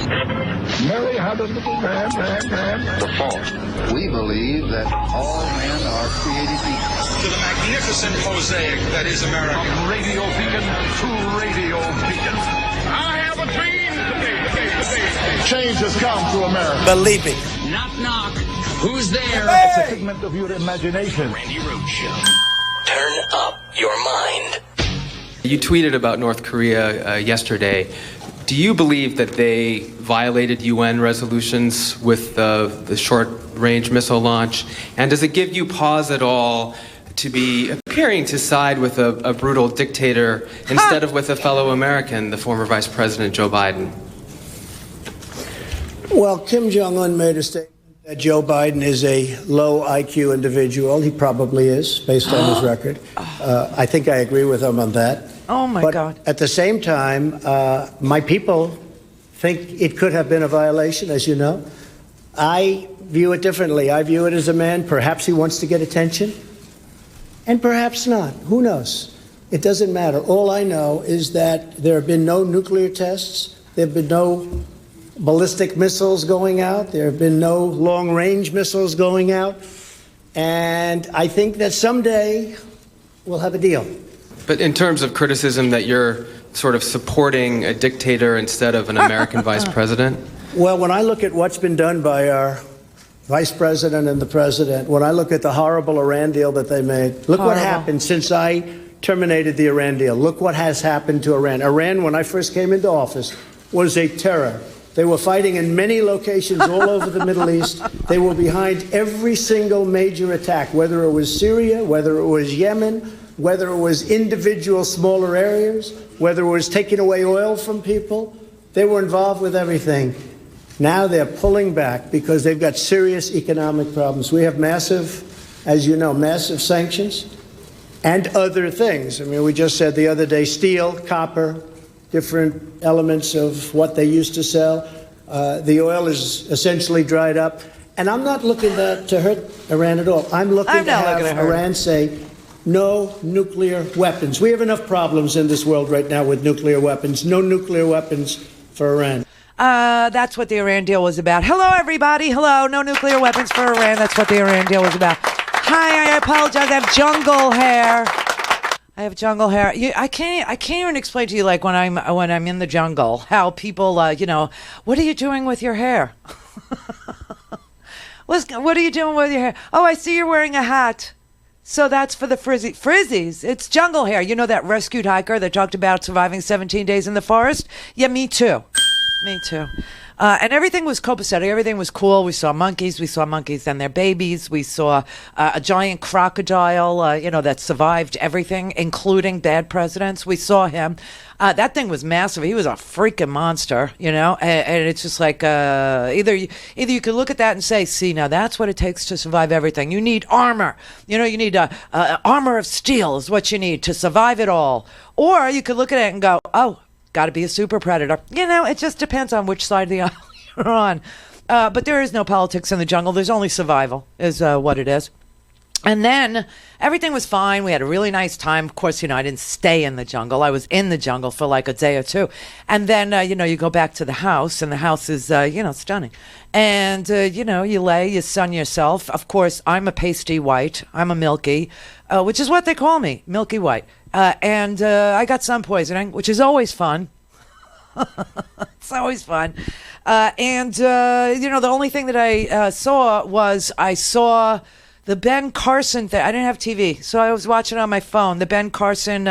Mary had a little man. The fault. We believe that all men are created equal. To the magnificent mosaic that is America. From radio beacon to radio beacon. I have a dream today. Change has come to America. Believe it. Knock, knock. Who's there? It's a figment of your imagination. Randi Rhodes Show. Turn up your mind. You tweeted about North Korea yesterday. Do you believe that they violated UN resolutions with the short-range missile launch? And does it give you pause at all to be appearing to side with a brutal dictator instead of with a fellow American, the former Vice President Joe Biden? Well, Kim Jong-un made a statement that Joe Biden is a low IQ individual. He probably is, based on his record. I think I agree with him on that. Oh, my God. At the same time, my people think it could have been a violation, as you know. I view it differently. I view it as a man, perhaps he wants to get attention, and perhaps not. Who knows? It doesn't matter. All I know is that there have been no nuclear tests. There have been no ballistic missiles going out. There have been no long-range missiles going out. And I think that someday we'll have a deal. But in terms of criticism that you're sort of supporting a dictator instead of an American vice president? Well, when I look at what's been done by our vice president and the president, when I look at the horrible Iran deal that they made, look what happened since I terminated the Iran deal. Look what has happened to Iran. Iran, when I first came into office, was a terror. They were fighting in many locations all over the Middle East. They were behind every single major attack, whether it was Syria, whether it was Yemen, whether it was individual smaller areas, whether it was taking away oil from people. They were involved with everything. Now they're pulling back because they've got serious economic problems. We have massive, as you know, massive sanctions and other things. I mean, we just said the other day, steel, copper, different elements of what they used to sell. The oil is essentially dried up. And I'm not looking to hurt Iran at all. I'm looking to have Iran say, no nuclear weapons. We have enough problems in this world right now with nuclear weapons. No nuclear weapons for Iran. That's what the Iran deal was about. Hello, everybody. Hello. No nuclear weapons for Iran. That's what the Iran deal was about. Hi, I apologize. I have jungle hair. I can't even explain to you, like, when I'm in the jungle, how people, what are you doing with your hair? What are you doing with your hair? Oh, I see you're wearing a hat. So that's for the frizzies. It's jungle hair. You know that rescued hiker that talked about surviving 17 days in the forest? Yeah, me too. Me too. And everything was copacetic. Everything was cool. We saw monkeys. And their babies. We saw a giant crocodile, that survived everything, including bad presidents. We saw him. That thing was massive. He was a freaking monster, and it's just like either you could look at that and say, see, now that's what it takes to survive everything. You need armor. You need armor of steel is what you need to survive it all. Or you could look at it and go, oh, got to be a super predator. It just depends on which side of the aisle you're on. But there is no politics in the jungle. There's only survival is what it is. And then everything was fine. We had a really nice time. Of course, I didn't stay in the jungle. I was in the jungle for like a day or two. And then, you go back to the house, and the house is, stunning. And, you lay, you sun yourself. Of course, I'm a pasty white. I'm a milky, which is what they call me, milky white. And I got sun poisoning, which is always fun. It's always fun. The only thing that I saw was the Ben Carson thing. I didn't have TV, so I was watching on my phone. The Ben Carson,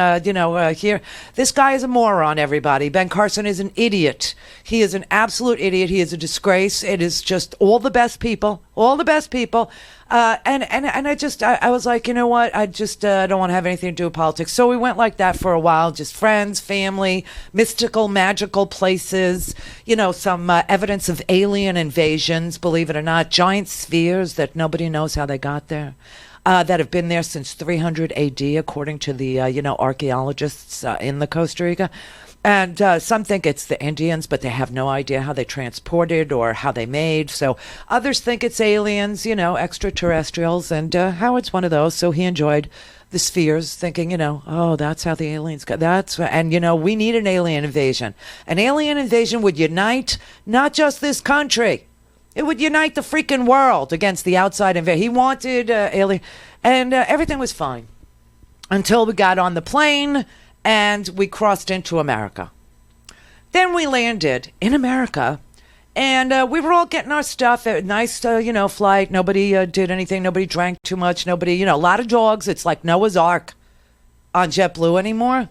here. This guy is a moron, everybody. Ben Carson is an idiot. He is an absolute idiot. He is a disgrace. It is just all the best people. And I was like, you know what? I just don't want to have anything to do with politics. So we went like that for a while, just friends, family, mystical, magical places, some evidence of alien invasions, believe it or not, giant spheres that nobody knows how they got there. That have been there since 300 AD, according to the, archaeologists in the Costa Rica. And some think it's the Indians, but they have no idea how they transported or how they made. So others think it's aliens, extraterrestrials. And Howard's one of those, so he enjoyed the spheres, thinking, oh, that's how the aliens got. And we need an alien invasion. An alien invasion would unite not just this country. It would unite the freaking world against the outside invasion. He wanted alien, and everything was fine until we got on the plane and we crossed into America. Then we landed in America, and we were all getting our stuff. A nice, flight. Nobody did anything. Nobody drank too much. Nobody, a lot of dogs. It's like Noah's Ark on JetBlue anymore.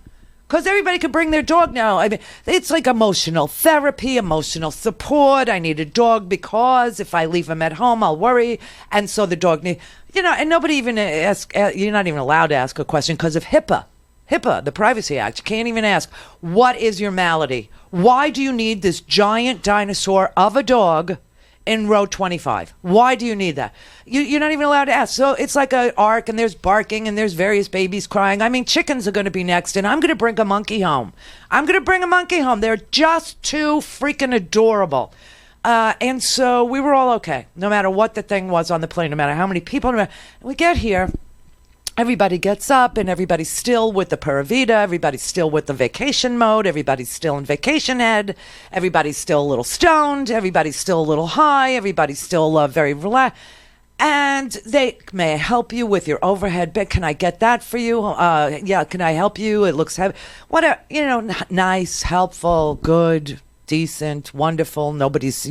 Because everybody could bring their dog now. I mean, it's like emotional therapy, emotional support. I need a dog because if I leave him at home, I'll worry. And so the dog and nobody even ask. You're not even allowed to ask a question because of HIPAA. HIPAA, the Privacy Act. You can't even ask, what is your malady? Why do you need this giant dinosaur of a dog in row 25? Why do you need that? You're not even allowed to ask. So it's like an ark, and there's barking, and there's various babies crying. I mean, chickens are going to be next, and I'm going to bring a monkey home. They're just too freaking adorable. And so we were all okay, no matter what the thing was on the plane, no matter how many people. We get here. Everybody gets up and everybody's still with the Pura Vida. Everybody's still with the vacation mode. Everybody's still in vacation head. Everybody's still a little stoned. Everybody's still a little high. Everybody's still very relaxed. And may I help you with your overhead bed? Can I get that for you? Yeah, can I help you? It looks heavy. Whatever, nice, helpful, good, decent, wonderful. Nobody's,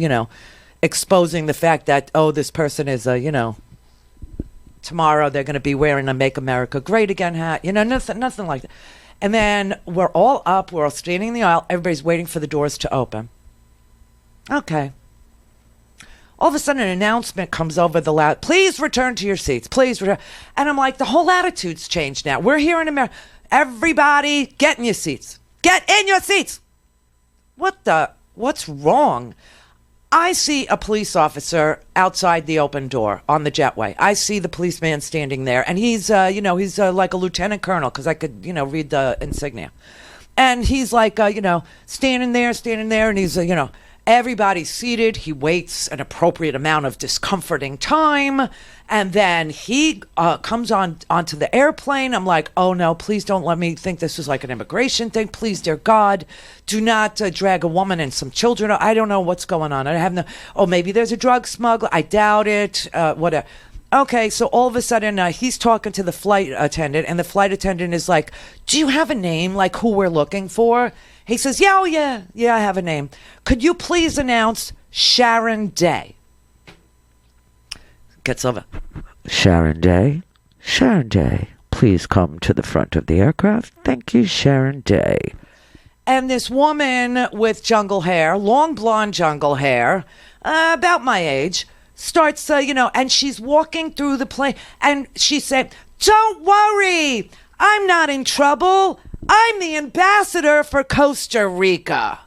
exposing the fact that, this person is tomorrow they're going to be wearing a Make America Great Again hat. Nothing like that. And then we're all up. We're all standing in the aisle. Everybody's waiting for the doors to open. Okay. All of a sudden, an announcement comes over the loud. Please return to your seats. Please return. And I'm like, the whole attitude's changed now. We're here in America. Everybody, get in your seats. Get in your seats. What's wrong? I see a police officer outside the open door on the jetway. I see the policeman standing there, and he's, he's like a lieutenant colonel because I could, read the insignia. And he's like, standing there, and he's, everybody's seated. He waits an appropriate amount of discomforting time, and then he comes onto the airplane. I'm like, oh no, please don't let me think this is like an immigration thing. Please, dear God, do not drag a woman and some children. I don't know what's going on. I have maybe there's a drug smuggler. I doubt it. Whatever. Okay, so all of a sudden he's talking to the flight attendant, and the flight attendant is like, do you have a name, like who we're looking for? He says, yeah, I have a name. Could you please announce Sharon Day? Gets over. Sharon Day, please come to the front of the aircraft. Thank you, Sharon Day. And this woman with jungle hair, long blonde jungle hair, about my age, starts, and she's walking through the plane, and she said, don't worry, I'm not in trouble. I'm the ambassador for Costa Rica.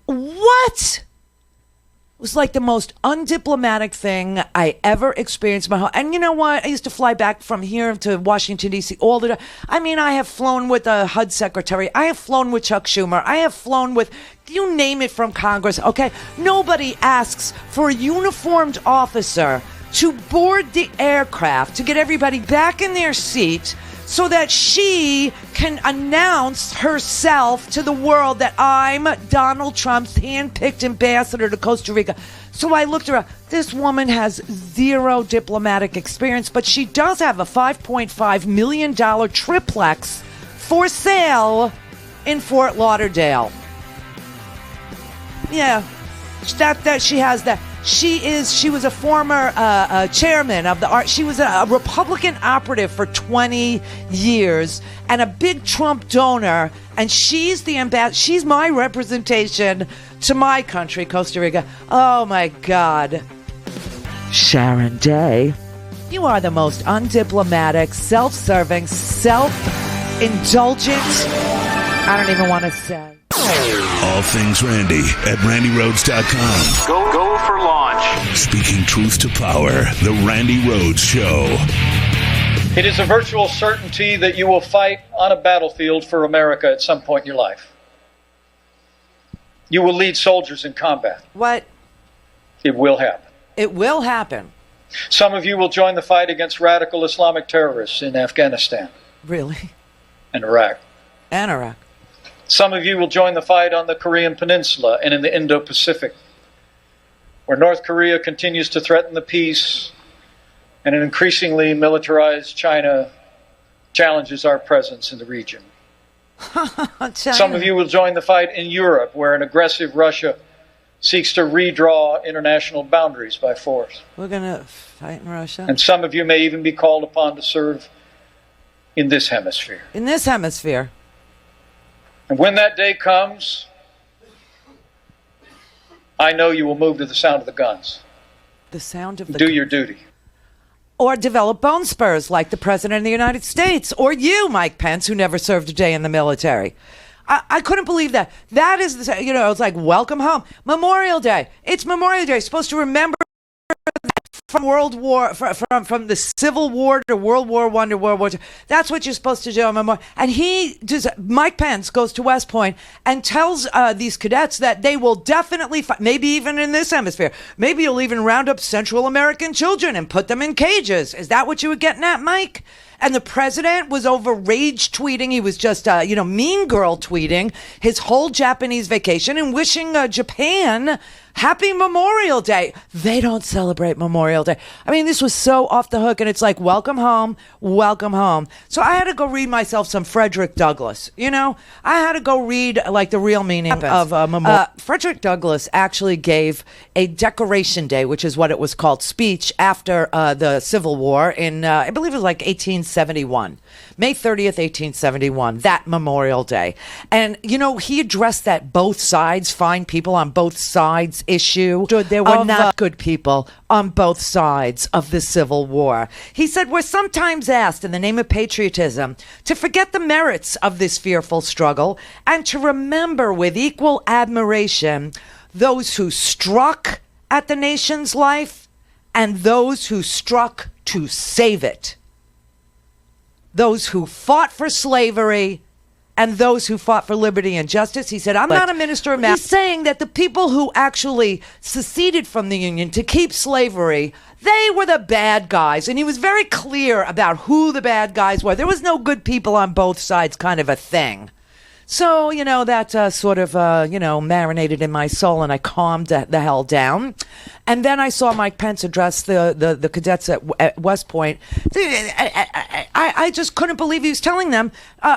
What? It was like the most undiplomatic thing I ever experienced in my whole. And you know what? I used to fly back from here to Washington, D.C. all the time. I mean, I have flown with the HUD secretary. I have flown with Chuck Schumer. I have flown with, you name it, from Congress. Okay? Nobody asks for a uniformed officer to board the aircraft to get everybody back in their seat so that she can announce herself to the world that I'm Donald Trump's hand-picked ambassador to Costa Rica. So I looked around. This woman has zero diplomatic experience, but she does have a $5.5 million triplex for sale in Fort Lauderdale. Yeah, that she has that. She was a former chairman of the art. She was a Republican operative for 20 years and a big Trump donor. And she's the ambassador. She's my representation to my country, Costa Rica. Oh my God. Sharon Day, you are the most undiplomatic, self-serving, self-indulgent. I don't even want to say. All things Randi at RandiRhodes.com. Go for launch. Speaking truth to power, the Randi Rhodes Show. It is a virtual certainty that you will fight on a battlefield for America at some point in your life. You will lead soldiers in combat. What? It will happen. It will happen. Some of you will join the fight against radical Islamic terrorists in Afghanistan. Really? And Iraq. And Iraq. Some of you will join the fight on the Korean Peninsula and in the Indo-Pacific, where North Korea continues to threaten the peace and an increasingly militarized China challenges our presence in the region. Some of you will join the fight in Europe, where an aggressive Russia seeks to redraw international boundaries by force. We're going to fight in Russia. And some of you may even be called upon to serve in this hemisphere. In this hemisphere. And when that day comes, I know you will move to the sound of the guns. The sound of the Do your duty. Or develop bone spurs like the President of the United States. Or you, Mike Pence, who never served a day in the military. I couldn't believe that. That is, it's like, welcome home. Memorial Day. It's Memorial Day. You're supposed to remember from World War, from the Civil War to World War I to World War II. That's what you're supposed to do on Memorial. And Mike Pence goes to West Point and tells these cadets that they will definitely fight, maybe even in this hemisphere. Maybe you'll even round up Central American children and put them in cages. Is that what you were getting at, Mike? And the president was over rage tweeting. He was just, mean girl tweeting his whole Japanese vacation and wishing Japan happy Memorial Day. They don't celebrate Memorial Day. I mean, this was so off the hook, and it's like, welcome home, welcome home. So I had to go read myself some Frederick Douglass. I had to go read like the real meaning of Memorial. Frederick Douglass actually gave a Decoration Day, which is what it was called, speech after the Civil War in, I believe it was like 1871. May 30th, 1871, that Memorial Day. And, he addressed that both sides, fine people on both sides issue. There were not good people on both sides of the Civil War. He said, we're sometimes asked in the name of patriotism to forget the merits of this fearful struggle and to remember with equal admiration those who struck at the nation's life and those who struck to save it. Those who fought for slavery and those who fought for liberty and justice. He said, I'm not a minister of mass. He's saying that the people who actually seceded from the Union to keep slavery, they were the bad guys. And he was very clear about who the bad guys were. There was no good people on both sides kind of a thing. So, that sort of, marinated in my soul, and I calmed the hell down. And then I saw Mike Pence address the cadets at West Point. I just couldn't believe he was telling them,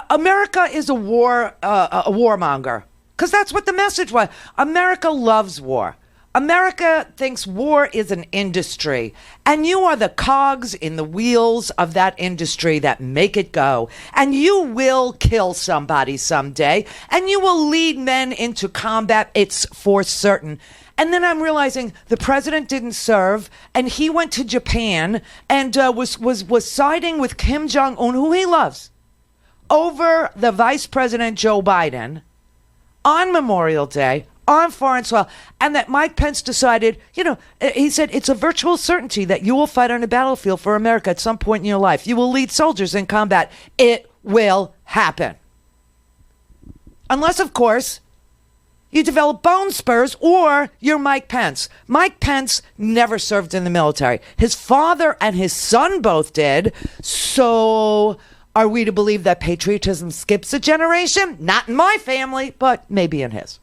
America is a warmonger. Because that's what the message was. America loves war. America thinks war is an industry, and you are the cogs in the wheels of that industry that make it go. And you will kill somebody someday, and you will lead men into combat. It's for certain. And then I'm realizing the president didn't serve, and he went to Japan and was siding with Kim Jong-un, who he loves, over the Vice President Joe Biden on Memorial Day, on foreign soil, and that Mike Pence decided, he said, it's a virtual certainty that you will fight on a battlefield for America at some point in your life. You will lead soldiers in combat. It will happen. Unless, of course, you develop bone spurs or you're Mike Pence. Mike Pence never served in the military. His father and his son both did. So are we to believe that patriotism skips a generation? Not in my family, but maybe in his.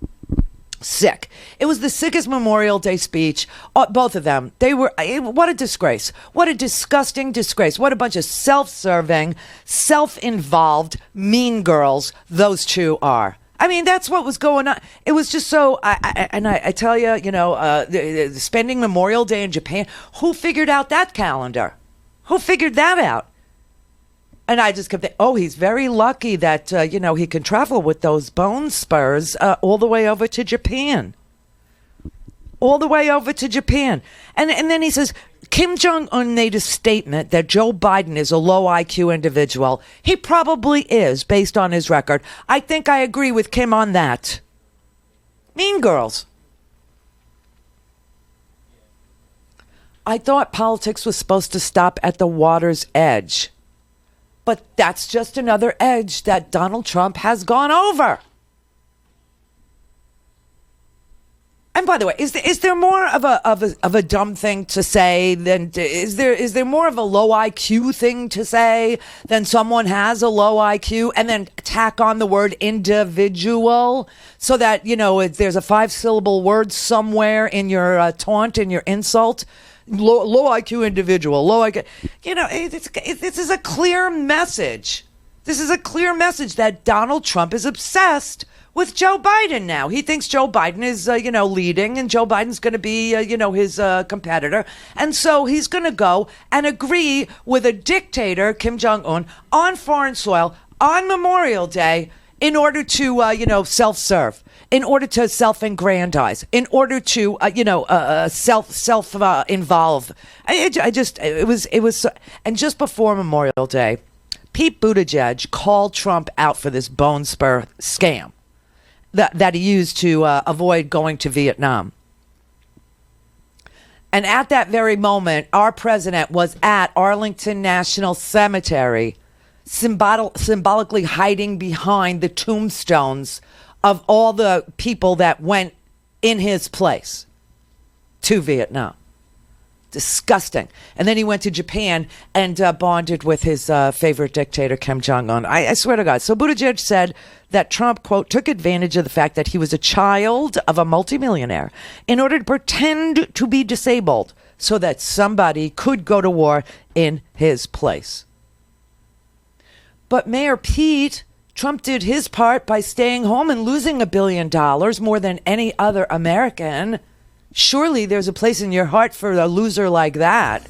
Sick. It was the sickest Memorial Day speech. Both of them. They were, what a disgrace. What a disgusting disgrace. What a bunch of self-serving, self-involved, mean girls those two are. I mean, that's what was going on. It was just so, I tell you, spending Memorial Day in Japan, who figured out that calendar? Who figured that out? And I just kept thinking, he's very lucky that, he can travel with those bone spurs all the way over to Japan. All the way over to Japan. And then he says, Kim Jong-un made a statement that Joe Biden is a low IQ individual. He probably is, based on his record. I think I agree with Kim on that. Mean girls. I thought politics was supposed to stop at the water's edge. But that's just another edge that Donald Trump has gone over. And by the way, is there more of a dumb thing to say than is there more of a low IQ thing to say than someone has a low IQ and then tack on the word individual so that there's a 5-syllable word somewhere in your taunt, in your insult? Low IQ individual, low IQ. This is a clear message. This is a clear message that Donald Trump is obsessed with Joe Biden now. He thinks Joe Biden is, leading, and Joe Biden's going to be, his competitor. And so he's going to go and agree with a dictator, Kim Jong-un, on foreign soil on Memorial Day in order to, self-serve, in order to self-aggrandize, in order to, self-involve. It was, and just before Memorial Day, Pete Buttigieg called Trump out for this bone spur scam that he used to avoid going to Vietnam. And at that very moment, our president was at Arlington National Cemetery, symbolically hiding behind the tombstones of all the people that went in his place to Vietnam. Disgusting. And then he went to Japan and bonded with his favorite dictator, Kim Jong-un. I swear to God. So Buttigieg said that Trump, quote, took advantage of the fact that he was a child of a multimillionaire in order to pretend to be disabled so that somebody could go to war in his place. But Mayor Pete, Trump did his part by staying home and losing $1 billion more than any other American. Surely there's a place in your heart for a loser like that.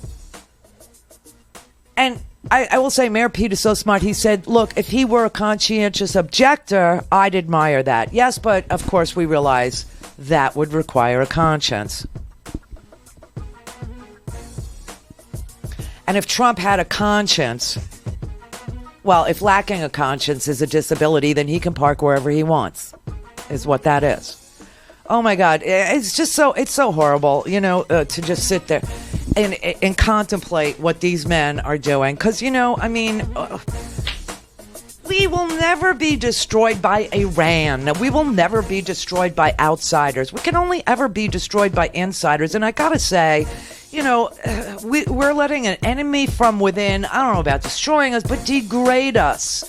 And I will say Mayor Pete is so smart. He said, look, if he were a conscientious objector, I'd admire that. Yes, but of course we realize that would require a conscience. And if Trump had a conscience, well, if lacking a conscience is a disability, then he can park wherever he wants, is what that is. Oh my God, it's so horrible, to just sit there and contemplate what these men are doing. Because, we will never be destroyed by Iran. We will never be destroyed by outsiders. We can only ever be destroyed by insiders. And I gotta say, we're letting an enemy from within, I don't know about destroying us, but degrade us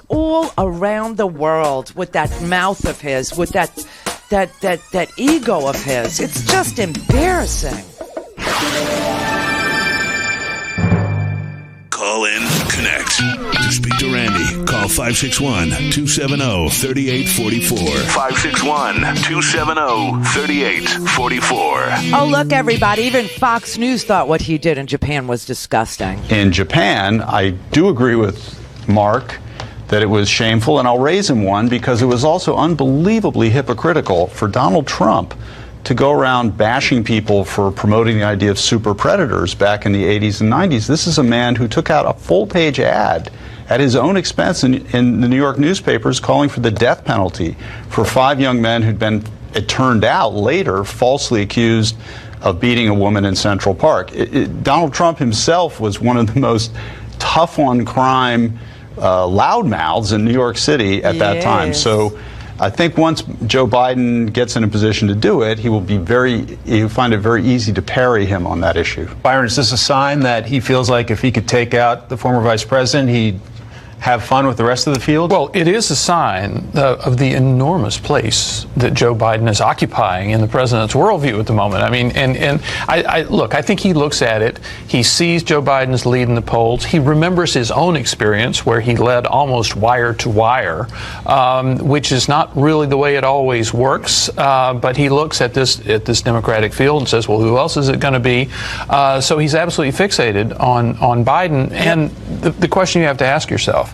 all around the world with that mouth of his, with that ego of his. It's just embarrassing. Call in, connect. To speak to Randi, call 561-270-3844. 561-270-3844. Oh, look, everybody. Even Fox News thought what he did in Japan was disgusting. In Japan, I do agree with Mark that it was shameful, and I'll raise him one because it was also unbelievably hypocritical for Donald Trump to go around bashing people for promoting the idea of super predators back in the 80s and 90s. This is a man who took out a full-page ad at his own expense in the New York newspapers calling for the death penalty for 5 young men who'd been, it turned out later, falsely accused of beating a woman in Central Park. Donald Trump himself was one of the most tough on crime loudmouths in New York City at that time. So I think once Joe Biden gets in a position to do it, he'll find it very easy to parry him on that issue. Byron, is this a sign that he feels like if he could take out the former vice president, he'd have fun with the rest of the field? Well, it is a sign of the enormous place that Joe Biden is occupying in the president's worldview at the moment. I mean, and I think he looks at it. He sees Joe Biden's lead in the polls. He remembers his own experience where he led almost wire to wire, which is not really the way it always works. But he looks at this Democratic field and says, well, who else is it going to be? So he's absolutely fixated on Biden. And the question you have to ask yourself,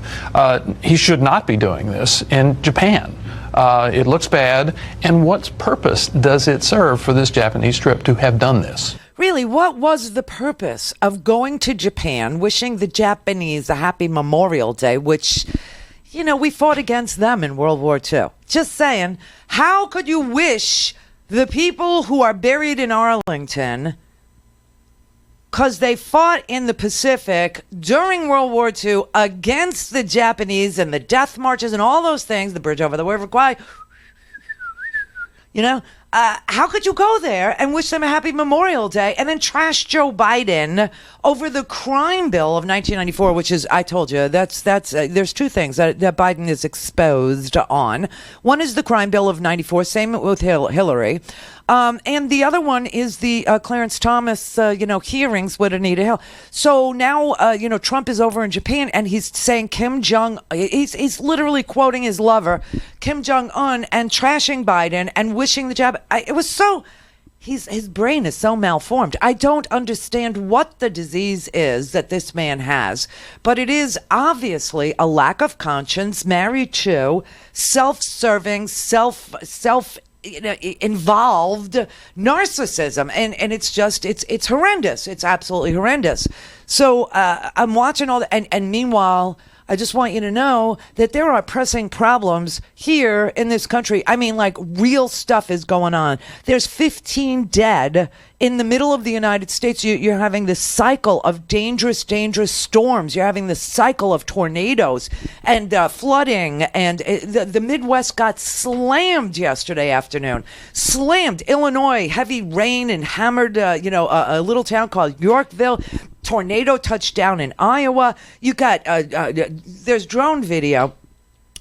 he should not be doing this in Japan. It looks bad. And what purpose does it serve for this Japanese trip to have done this? Really, what was the purpose of going to Japan, wishing the Japanese a happy Memorial Day, which, we fought against them in World War II? Just saying, how could you wish the people who are buried in Arlington, because they fought in the Pacific during World War II against the Japanese and the death marches and all those things, the bridge over the River Kwai, how could you go there and wish them a happy Memorial Day and then trash Joe Biden over the crime bill of 1994, which is, I told you, that's there's two things that Biden is exposed on. One is the crime bill of 94, same with Hillary. And the other one is the Clarence Thomas, hearings with Anita Hill. So now, Trump is over in Japan and he's saying Kim Jong, he's literally quoting his lover, Kim Jong-un, and trashing Biden and wishing the jab. His brain is so malformed. I don't understand what the disease is that this man has, but it is obviously a lack of conscience married to self-serving, involved narcissism, and it's horrendous. It's absolutely horrendous. So I'm watching all that, and meanwhile, I just want you to know that there are pressing problems here in this country. I mean, like, real stuff is going on. There's 15 dead in the middle of the United States. You're having this cycle of dangerous storms. You're having this cycle of tornadoes and flooding. And the Midwest got slammed yesterday afternoon. Slammed. Illinois, heavy rain and hammered, a little town called Yorkville. Tornado touchdown in Iowa. You got, there's drone video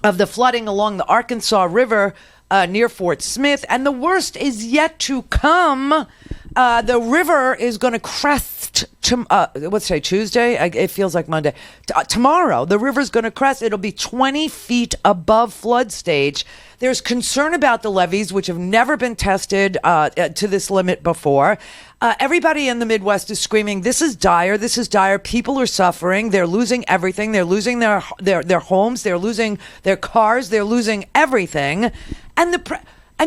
of the flooding along the Arkansas River near Fort Smith. And the worst is yet to come. The river is going to crest, Tuesday? It feels like Monday. Tomorrow, the river's going to crest. It'll be 20 feet above flood stage. There's concern about the levees, which have never been tested to this limit before. Everybody in the Midwest is screaming, this is dire, this is dire. People are suffering. They're losing everything. They're losing their homes. They're losing their cars. They're losing everything. And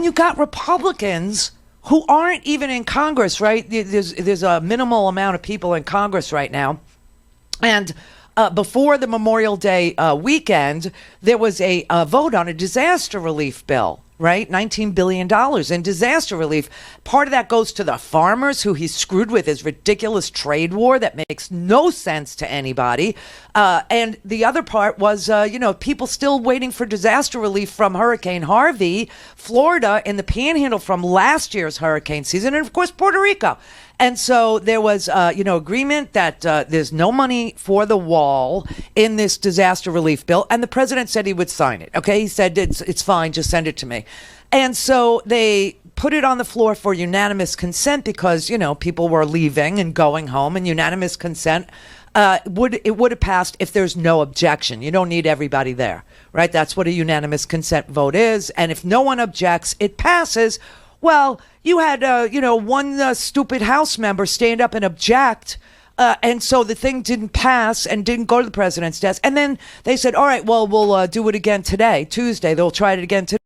you got Republicans who aren't even in Congress, right? There's a minimal amount of people in Congress right now. And before the Memorial Day weekend, there was a vote on a disaster relief bill, right? $19 billion in disaster relief. Part of that goes to the farmers who he's screwed with his ridiculous trade war that makes no sense to anybody. And the other part was, people still waiting for disaster relief from Hurricane Harvey, Florida in the Panhandle from last year's hurricane season, and of course, Puerto Rico. And so there was, agreement that there's no money for the wall in this disaster relief bill. And the president said he would sign it. Okay. He said, it's fine. Just send it to me. And so they put it on the floor for unanimous consent because, people were leaving and going home, and unanimous consent would have passed if there's no objection. You don't need everybody there, right? That's what a unanimous consent vote is. And if no one objects, it passes. Well, you had, one stupid House member stand up and object. And so the thing didn't pass and didn't go to the president's desk. And then they said, all right, well, we'll do it again today, Tuesday. They'll try it again today.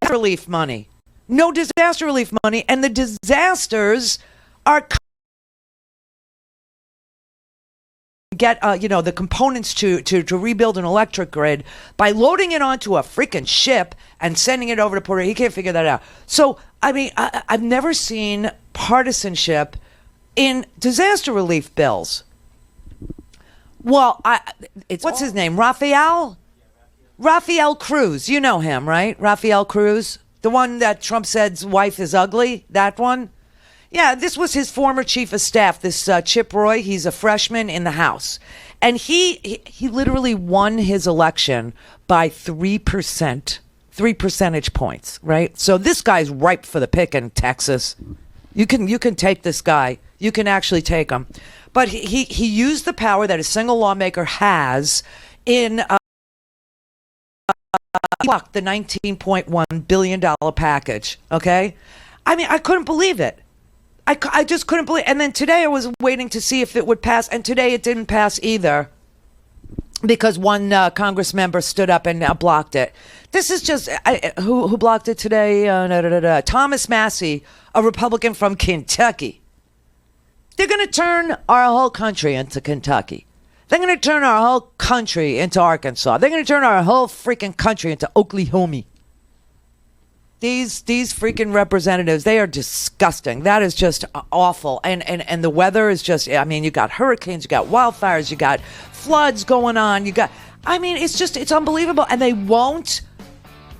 Relief money. No disaster relief money. And the disasters are get the components to rebuild an electric grid by loading it onto a freaking ship and sending it over to Puerto Rico. He can't figure that out. So I mean, I've never seen partisanship in disaster relief bills. Well, what's his name? Rafael Cruz. You know him, right? Rafael Cruz, the one that Trump said's wife is ugly. That one. Yeah, this was his former chief of staff, this Chip Roy. He's a freshman in the House. And he literally won his election by 3%, 3 percentage points, right? So this guy's ripe for the pick in Texas. You can take this guy. You can actually take him. But he used the power that a single lawmaker has in block the $19.1 billion package, okay? I mean, I couldn't believe it. I just couldn't believe it. And then today I was waiting to see if it would pass, and today it didn't pass either because one Congress member stood up and blocked it. This is just, who blocked it today? Thomas Massey, a Republican from Kentucky. They're going to turn our whole country into Kentucky. They're going to turn our whole country into Arkansas. They're going to turn our whole freaking country into Oklahoma. These freaking representatives, they are disgusting. That is just awful. And the weather is just, I mean, you got hurricanes, you got wildfires, you got floods going on. It's unbelievable. And they won't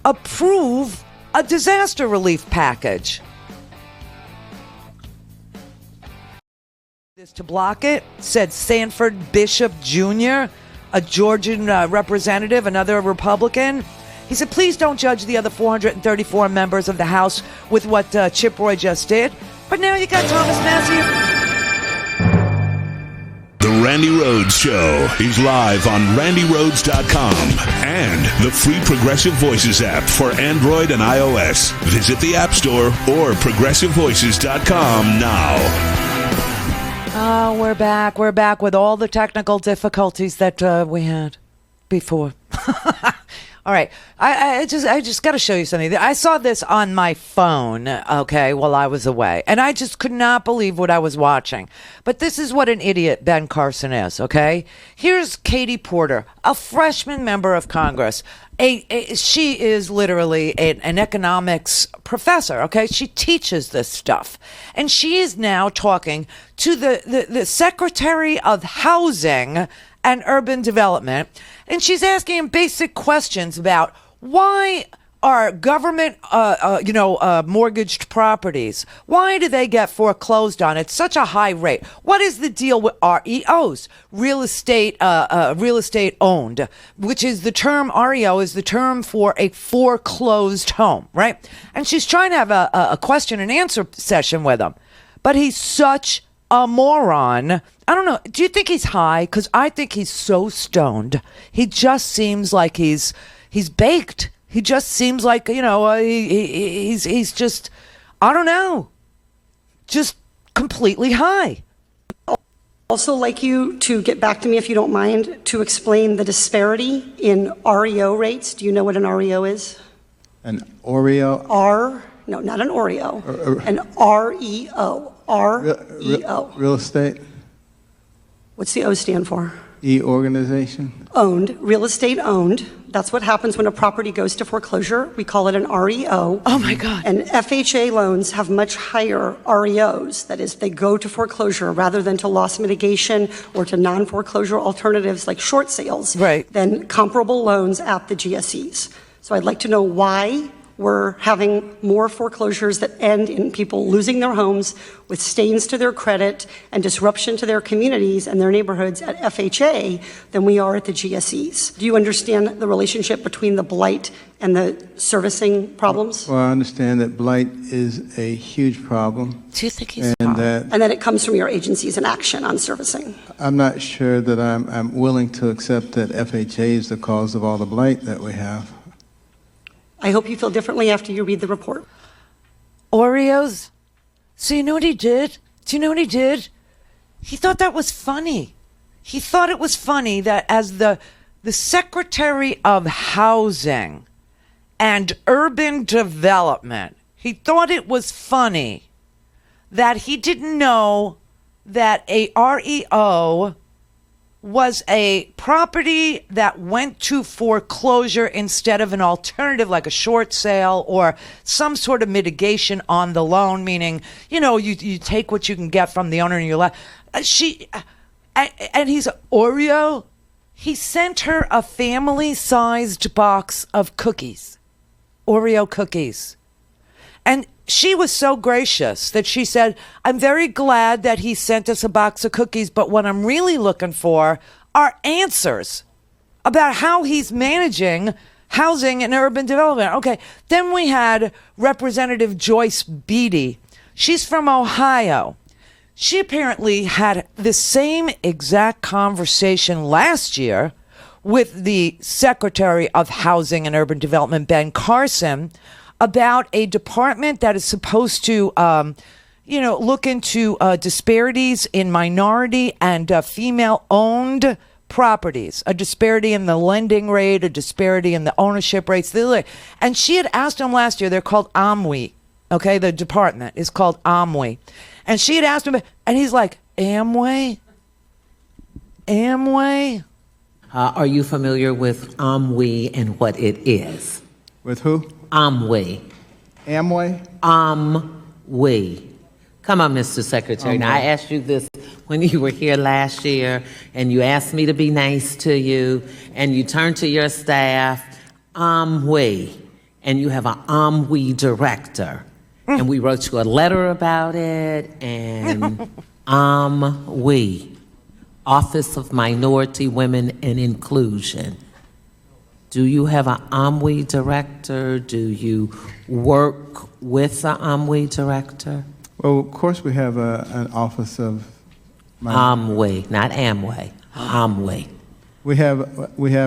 approve a disaster relief package. This to block it, said Sanford Bishop Jr., a Georgian representative, another Republican. He said, please don't judge the other 434 members of the House with what Chip Roy just did. But now you got Thomas Massie. The Randi Rhodes Show is live on RandiRhodes.com and the free Progressive Voices app for Android and iOS. Visit the App Store or ProgressiveVoices.com now. Oh, we're back. We're back with all the technical difficulties that we had before. All right. I just got to show you something. I saw this on my phone, okay, while I was away. And I just could not believe what I was watching. But this is what an idiot Ben Carson is, okay? Here's Katie Porter, a freshman member of Congress. She is literally an economics professor, okay? She teaches this stuff. And she is now talking to the Secretary of Housing and Urban Development, and she's asking him basic questions about why are government, mortgaged properties, why do they get foreclosed on at such a high rate? What is the deal with REOs, real estate owned, which is the term, REO is the term for a foreclosed home, right? And she's trying to have a question and answer session with him, but he's such a moron. I don't know. Do you think he's high? Because I think he's so stoned. He just seems like he's baked. He just seems like, he's just, I don't know, just completely high. Also like you to get back to me, if you don't mind, to explain the disparity in REO rates. Do you know what an REO is? An Oreo? No, not an Oreo. An REO. REO. Real estate? What's the O stand for? Organization? Owned. Real estate owned. That's what happens when a property goes to foreclosure. We call it an REO. Oh my God. And FHA loans have much higher REOs. That is, they go to foreclosure rather than to loss mitigation or to non-foreclosure alternatives like short sales than comparable loans at the GSEs. So I'd like to know why we're having more foreclosures that end in people losing their homes with stains to their credit and disruption to their communities and their neighborhoods at FHA than we are at the GSEs. Do you understand the relationship between the blight and the servicing problems? Well, I understand that blight is a huge problem. Do you think he's and that it comes from your agency's inaction on servicing? I'm not sure that I'm willing to accept that FHA is the cause of all the blight that we have. I hope you feel differently after you read the report. Oreos? So you know what he did? Do you know what he did? He thought that was funny. He thought it was funny that as the Secretary of Housing and Urban Development, he thought it was funny that he didn't know that a REO was a property that went to foreclosure instead of an alternative like a short sale or some sort of mitigation on the loan, meaning, you take what you can get from the owner and you let. And he's Oreo. He sent her a family-sized box of cookies, Oreo cookies. And she was so gracious that she said, I'm very glad that he sent us a box of cookies, but what I'm really looking for are answers about how he's managing housing and urban development. Okay, then we had Representative Joyce Beatty. She's from Ohio. She apparently had the same exact conversation last year with the Secretary of Housing and Urban Development, Ben Carson, about a department that is supposed to, look into disparities in minority and female-owned properties, a disparity in the lending rate, a disparity in the ownership rates. And she had asked him last year, they're called AMWI, okay? The department is called AMWI. And she had asked him, and he's like, Amway? Amway? Are you familiar with AMWI and what it is? With who? Amway. Amway? Amway. Come on, Mr. Secretary. Now, I asked you this when you were here last year, and you asked me to be nice to you, and you turned to your staff, Amway. and you have an OMWE director. And we wrote you a letter about it, and OMWE, Office of Minority Women and Inclusion. Do you have an OMWE director? Do you work with the OMWE director? Well, of course we have an office of... OMWE, not Amway, OMWE. We have.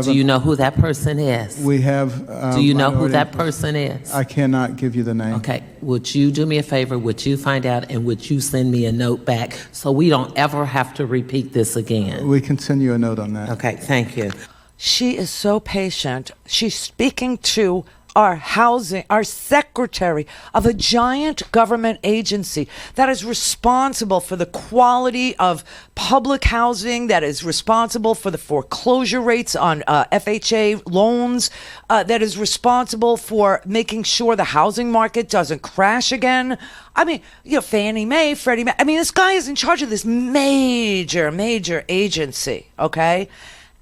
Do you know who that person is? We have. Do you know who that person is? I cannot give you the name. Okay. Would you do me a favor? Would you find out and would you send me a note back so we don't ever have to repeat this again? We can send you a note on that. Okay. Thank you. She is so patient. She's speaking to our secretary of a giant government agency that is responsible for the quality of public housing, that is responsible for the foreclosure rates on FHA loans, that is responsible for making sure the housing market doesn't crash again. I mean, Fannie Mae, Freddie Mae. I mean, this guy is in charge of this major, major agency, okay?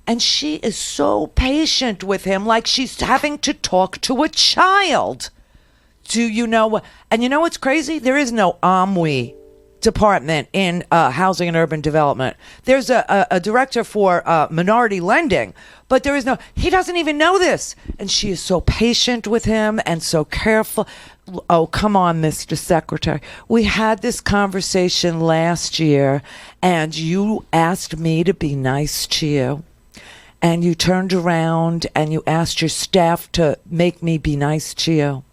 And she is so patient with him, like she's having to talk to a child. Do you know? And you know what's crazy? There is no OMWE department in housing and urban development. There's a director for minority lending, but there is no, he doesn't even know this. And she is so patient with him and so careful. Oh, come on, Mr. Secretary. We had this conversation last year, and you asked me to be nice to you. And you turned around and you asked your staff to make me be nice to you.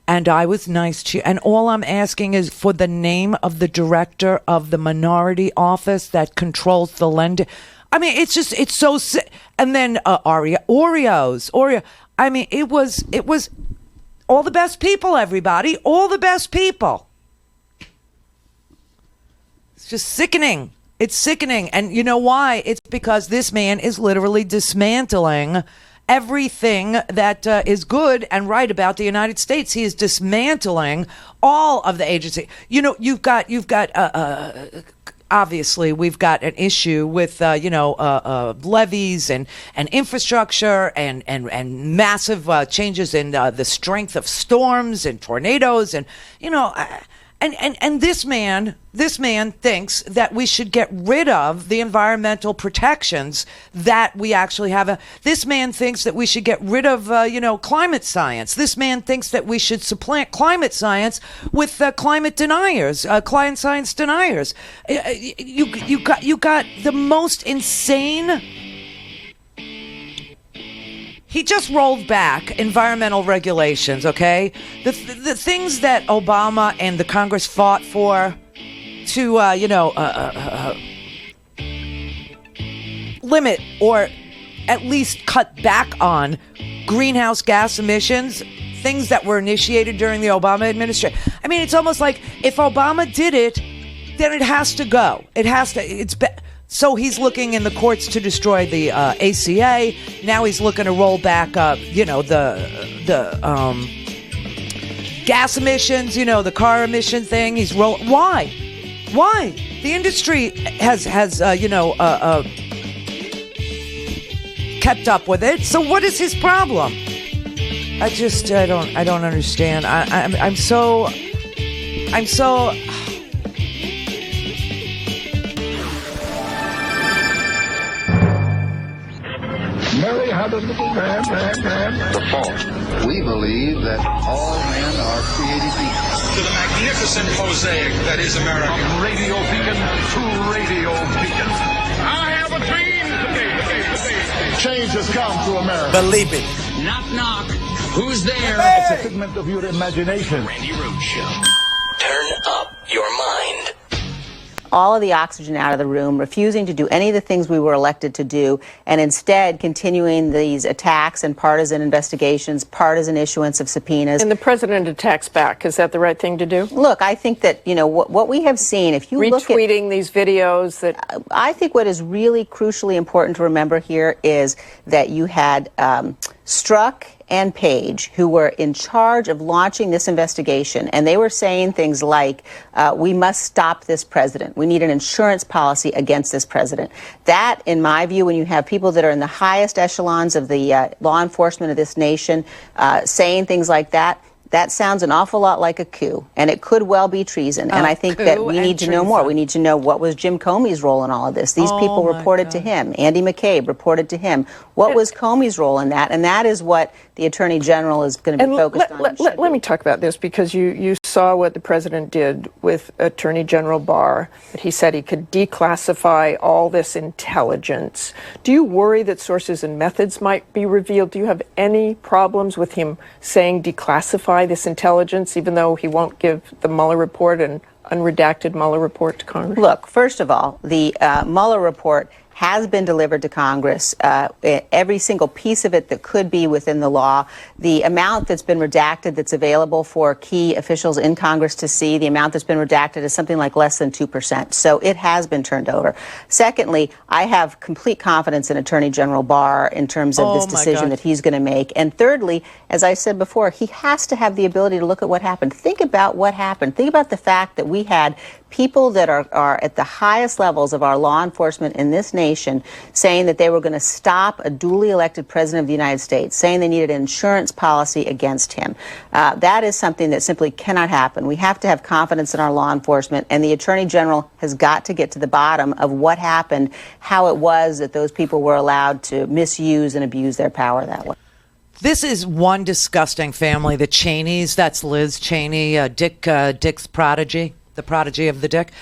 And I was nice to you. And all I'm asking is for the name of the director of the minority office that controls the lending. I mean, it's so sick. And then Oreo. I mean, it was all the best people, everybody. All the best people. It's just sickening. It's sickening. And you know why? It's because this man is literally dismantling everything that is good and right about the United States. He is dismantling all of the agency. You know, you've got obviously we've got an issue with levees and infrastructure and massive changes in the strength of storms and tornadoes and And this man thinks that we should get rid of the environmental protections that we actually have. This man thinks that we should get rid of, climate science. This man thinks that we should supplant climate science with climate deniers, climate science deniers. You got the most insane. He just rolled back environmental regulations, okay? The things that Obama and the Congress fought for to, limit or at least cut back on greenhouse gas emissions, things that were initiated during the Obama administration. I mean, it's almost like if Obama did it, then it has to go. So he's looking in the courts to destroy the ACA. Now he's looking to roll back, the gas emissions. The car emission thing. He's Why? The industry has kept up with it. So what is his problem? I don't understand. I'm so. Mary had a little man. The fault. We believe that all men are created equal. To the magnificent mosaic that is America. From radio beacon to radio beacon. I have a dream today. Change has come to America. Believe it. Knock, knock. Who's there? It's a figment of your imagination. Randi Rhodes Show. Turn up your mind. All of the oxygen out of the room, refusing to do any of the things we were elected to do, and instead continuing these attacks and partisan investigations, partisan issuance of subpoenas. And the president attacks back. Is that the right thing to do? Look, I think that, what we have seen, if you look at... Retweeting these videos that... I think what is really crucially important to remember here is that you had Strzok and Page, who were in charge of launching this investigation, and they were saying things like, we must stop this president. We need an insurance policy against this president. That, in my view, when you have people that are in the highest echelons of the law enforcement of this nation saying things like that, that sounds an awful lot like a coup, and it could well be treason. And I think that we need to know more. We need to know what was Jim Comey's role in all of this. These people reported to him. Andy McCabe reported to him. What was Comey's role in that? And that is what the Attorney General is going to be focused on. Let me talk about this, because you saw what the president did with Attorney General Barr. That he said he could declassify all this intelligence. Do you worry that sources and methods might be revealed? Do you have any problems with him saying declassify this intelligence, even though he won't give the Mueller report and unredacted Mueller report to Congress? Look, first of all, the Mueller report has been delivered to Congress, every single piece of it that could be within the law. The amount that's been redacted that's available for key officials in Congress to see, the amount that's been redacted is something like less than 2%. So it has been turned over. Secondly, I have complete confidence in Attorney General Barr in terms of this decision that he's going to make. And thirdly, as I said before, he has to have the ability to look at what happened. Think about what happened. Think about the fact that we had people that are at the highest levels of our law enforcement in this nation saying that they were going to stop a duly elected president of the United States, saying they needed an insurance policy against him. That is something that simply cannot happen. We have to have confidence in our law enforcement, and the Attorney General has got to get to the bottom of what happened, how it was that those people were allowed to misuse and abuse their power that way. This is one disgusting family, the Cheneys. That's Liz Cheney, Dick's prodigy. The prodigy of the Dick.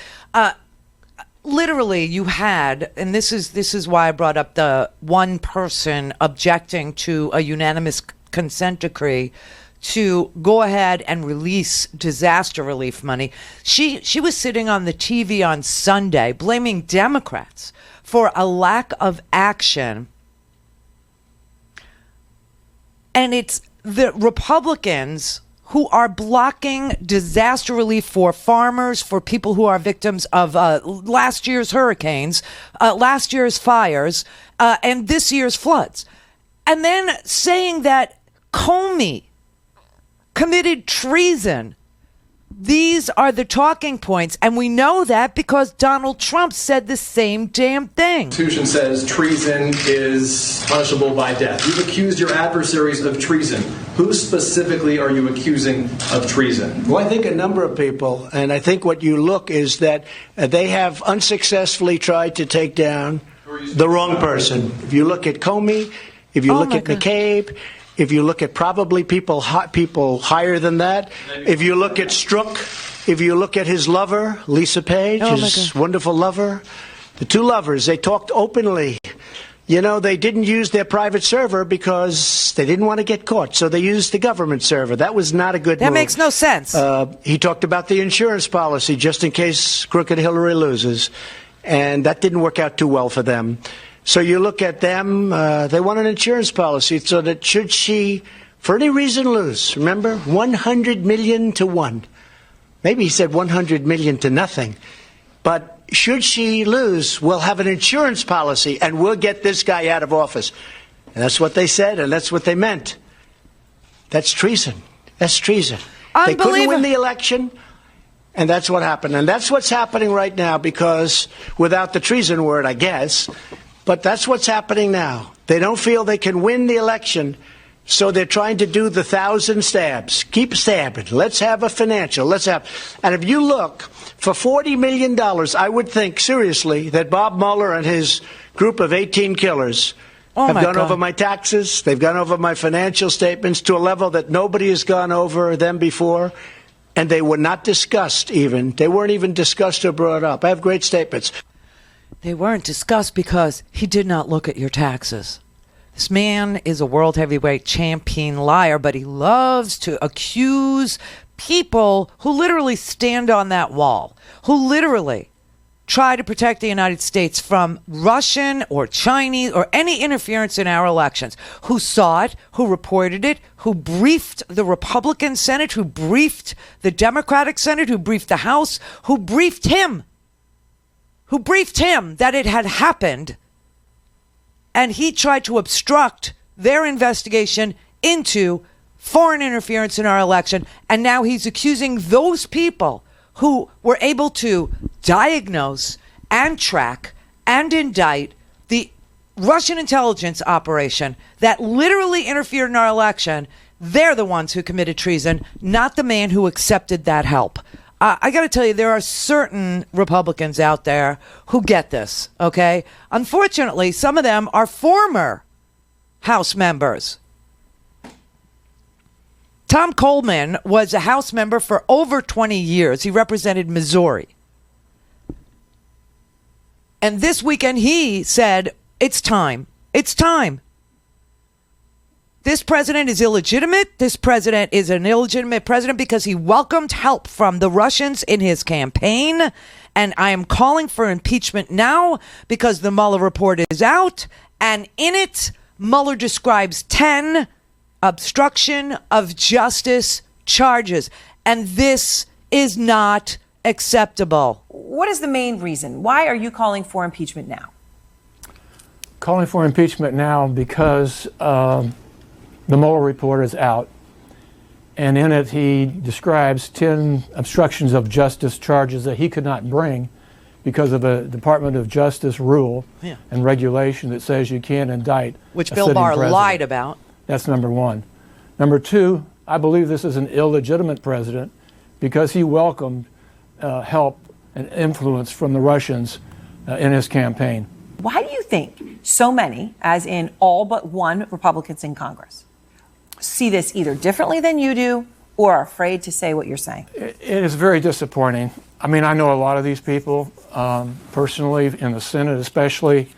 Literally, you had, and this is why I brought up the one person objecting to a unanimous consent decree to go ahead and release disaster relief money. She was sitting on the TV on Sunday blaming Democrats for a lack of action. And it's the Republicans who are blocking disaster relief for farmers, for people who are victims of last year's hurricanes, last year's fires, and this year's floods. And then saying that Comey committed treason. These are the talking points, and we know that because Donald Trump said the same damn thing. The Constitution says treason is punishable by death. You've accused your adversaries of treason. Who specifically are you accusing of treason? Well, I think a number of people, and I think what you look is that they have unsuccessfully tried to take down the wrong person. If you look at Comey, if you look at McCabe, if you look at probably people higher than that, if you look at Strzok, if you look at his lover, Lisa Page, his wonderful lover, the two lovers, they talked openly. You know, they didn't use their private server because they didn't want to get caught, so they used the government server. That was not a good move. That makes no sense. He talked about the insurance policy just in case crooked Hillary loses, and that didn't work out too well for them. So you look at them, they want an insurance policy so that should she, for any reason, lose, remember, 100 million to 1. Maybe he said 100 million to nothing. But should she lose, we'll have an insurance policy and we'll get this guy out of office. And that's what they said and that's what they meant. That's treason. That's treason. They couldn't win the election. And that's what happened. And that's what's happening right now because without the treason word, I guess. But that's what's happening now. They don't feel they can win the election, so they're trying to do the 1,000 stabs. Keep stabbing. Let's have a financial. And if you look, for $40 million, I would think, seriously, that Bob Mueller and his group of 18 killers have gone over my taxes. They've gone over my financial statements to a level that nobody has gone over them before. And they were not discussed even. They weren't even discussed or brought up. I have great statements. They weren't discussed because he did not look at your taxes. This man is a world heavyweight champion liar, but he loves to accuse people who literally stand on that wall, who literally try to protect the United States from Russian or Chinese or any interference in our elections, who saw it, who reported it, who briefed the Republican Senate, who briefed the Democratic Senate, who briefed the House, who briefed him that it had happened, and he tried to obstruct their investigation into foreign interference in our election. And now he's accusing those people who were able to diagnose and track and indict the Russian intelligence operation that literally interfered in our election. They're the ones who committed treason, not the man who accepted that help. I got to tell you, there are certain Republicans out there who get this, okay? Unfortunately, some of them are former House members. Tom Coleman was a House member for over 20 years. He represented Missouri. And this weekend he said, it's time. It's time. This president is illegitimate. This president is an illegitimate president because he welcomed help from the Russians in his campaign. And I am calling for impeachment now because the Mueller report is out. And in it, Mueller describes 10 obstruction of justice charges. And this is not acceptable. What is the main reason? Why are you calling for impeachment now? Calling for impeachment now because the Mueller report is out, and in it he describes 10 obstructions of justice charges that he could not bring because of a Department of Justice rule and regulation that says you can't indict which a Bill sitting Barr president. lied about. That's number one. Number two, I believe this is an illegitimate president because he welcomed help and influence from the Russians in his campaign. Why do you think so many, as in all but one Republicans in Congress, see this either differently than you do or are afraid to say what you're saying? It is very disappointing. I mean, I know a lot of these people personally, in the Senate especially,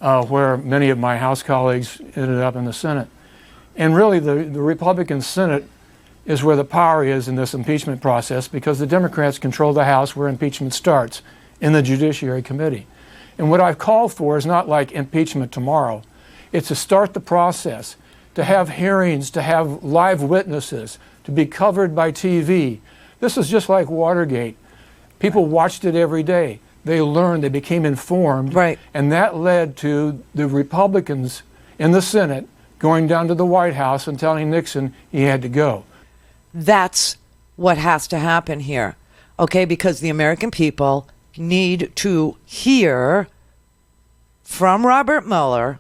where many of my House colleagues ended up in the Senate. And really, the Republican Senate is where the power is in this impeachment process because the Democrats control the House where impeachment starts, in the Judiciary Committee. And what I've called for is not like impeachment tomorrow. It's to start the process, to have hearings, to have live witnesses, to be covered by TV. This is just like Watergate. People watched it every day. They learned, they became informed. Right. And that led to the Republicans in the Senate going down to the White House and telling Nixon he had to go. That's what has to happen here, okay? Because the American people need to hear from Robert Mueller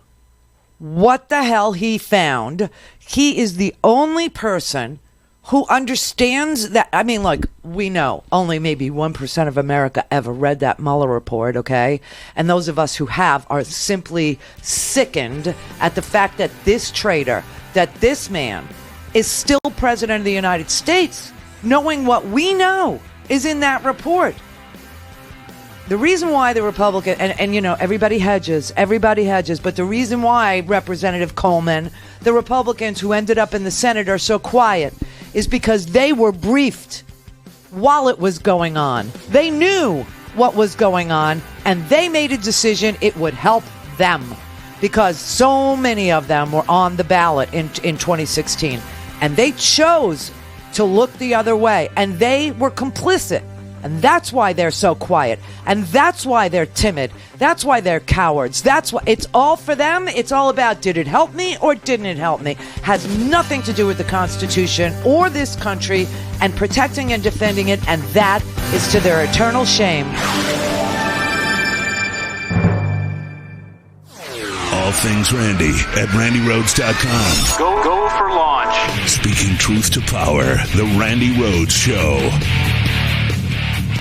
what the hell he found. He is the only person who understands that. I mean, like, we know only maybe 1% of America ever read that Mueller report, okay? And those of us who have are simply sickened at the fact that this traitor, that this man is still president of the United States, knowing what we know is in that report. The reason why the Republican, and you know, everybody hedges, but the reason why Representative Coleman, the Republicans who ended up in the Senate are so quiet is because they were briefed while it was going on. They knew what was going on, and they made a decision it would help them because so many of them were on the ballot in 2016, and they chose to look the other way, and they were complicit. And that's why they're so quiet. And that's why they're timid. That's why they're cowards. That's why it's all for them. It's all about, did it help me or didn't it help me? Has nothing to do with the Constitution or this country and protecting and defending it. And that is to their eternal shame. All things Randi at RandiRhodes.com. Go for launch. Speaking truth to power, the Randi Rhodes Show.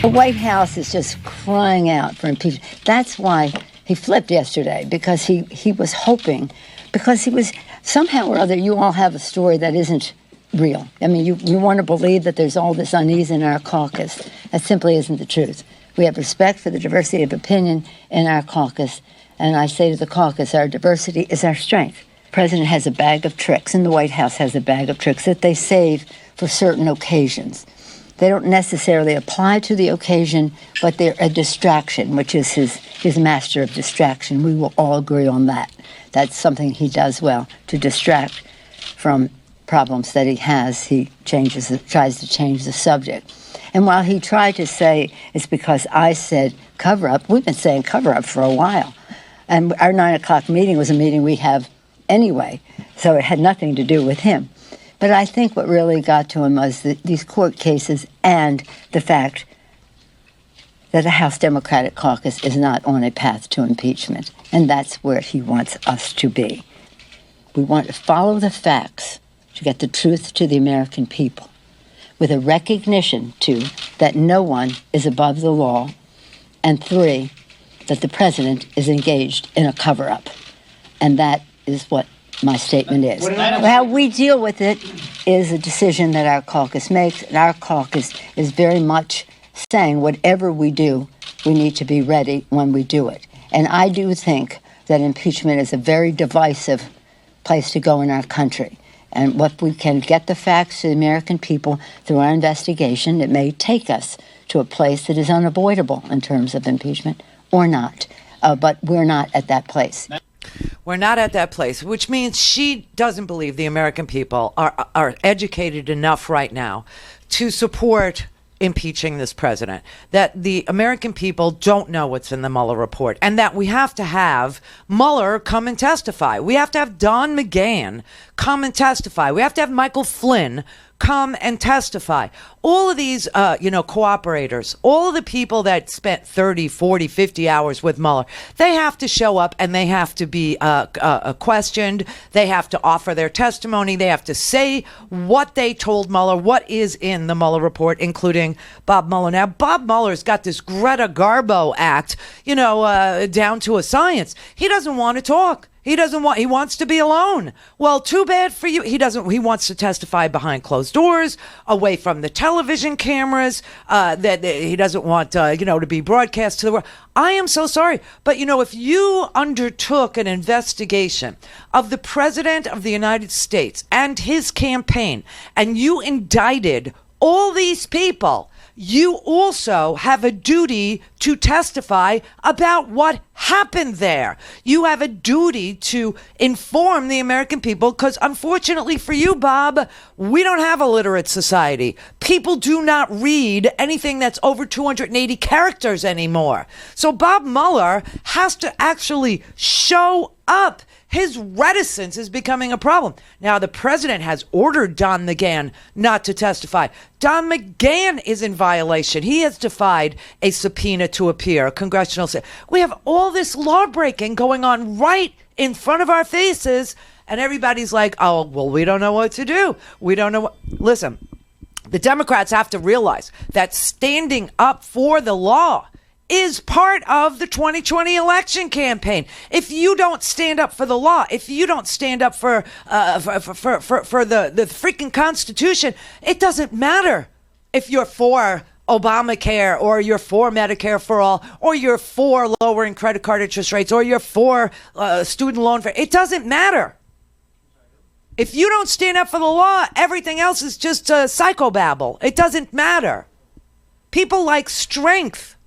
The White House is just crying out for impeachment. That's why he flipped yesterday, because he was hoping, because he was, somehow or other, you all have a story that isn't real. I mean, you want to believe that there's all this unease in our caucus. That simply isn't the truth. We have respect for the diversity of opinion in our caucus, and I say to the caucus, our diversity is our strength. The president has a bag of tricks, and the White House has a bag of tricks that they save for certain occasions. They don't necessarily apply to the occasion, but they're a distraction, which is his master of distraction. We will all agree on that. That's something he does well, to distract from problems that he has. He tries to change the subject. And while he tried to say it's because I said cover-up, we've been saying cover-up for a while. And our 9 o'clock meeting was a meeting we have anyway, so it had nothing to do with him. But I think what really got to him was these court cases and the fact that the House Democratic Caucus is not on a path to impeachment, and that's where he wants us to be. We want to follow the facts to get the truth to the American people, with a recognition, too, that no one is above the law, and 3, that the president is engaged in a cover-up. And that is what my statement is. How we deal with it is a decision that our caucus makes, and our caucus is very much saying whatever we do, we need to be ready when we do it. And I do think that impeachment is a very divisive place to go in our country. And what we can get the facts to the American people through our investigation, it may take us to a place that is unavoidable in terms of impeachment or not. But we're not at that place. We're not at that place, which means she doesn't believe the American people are educated enough right now to support impeaching this president, that the American people don't know what's in the Mueller report, and that we have to have Mueller come and testify. We have to have Don McGahn come and testify. We have to have Michael Flynn come and testify. All of these, cooperators, all of the people that spent 30, 40, 50 hours with Mueller, they have to show up and they have to be questioned. They have to offer their testimony. They have to say what they told Mueller, what is in the Mueller report, including Bob Mueller. Now, Bob Mueller's got this Greta Garbo act, down to a science. He doesn't want to talk. He wants to be alone. Well, too bad for you. He wants to testify behind closed doors, away from the television cameras, that he doesn't want, to be broadcast to the world. I am so sorry. But, if you undertook an investigation of the president of the United States and his campaign, and you indicted all these people, you also have a duty to testify about what happened there. You have a duty to inform the American people, because unfortunately for you, Bob, we don't have a literate society. People do not read anything that's over 280 characters anymore. So Bob Mueller has to actually show up. His reticence is becoming a problem. Now, the president has ordered Don McGahn not to testify. Don McGahn is in violation. He has defied a subpoena to appear, a congressional. We have all this law breaking going on right in front of our faces, and everybody's like, oh, well, we don't know what to do. We don't know what. Listen, the Democrats have to realize that standing up for the law is part of the 2020 election campaign. If you don't stand up for the law, if you don't stand up for the freaking Constitution, it doesn't matter if you're for Obamacare, or you're for Medicare for all, or you're for lowering credit card interest rates, or you're for student loan. It doesn't matter. If you don't stand up for the law, everything else is just psychobabble. It doesn't matter. People like strength.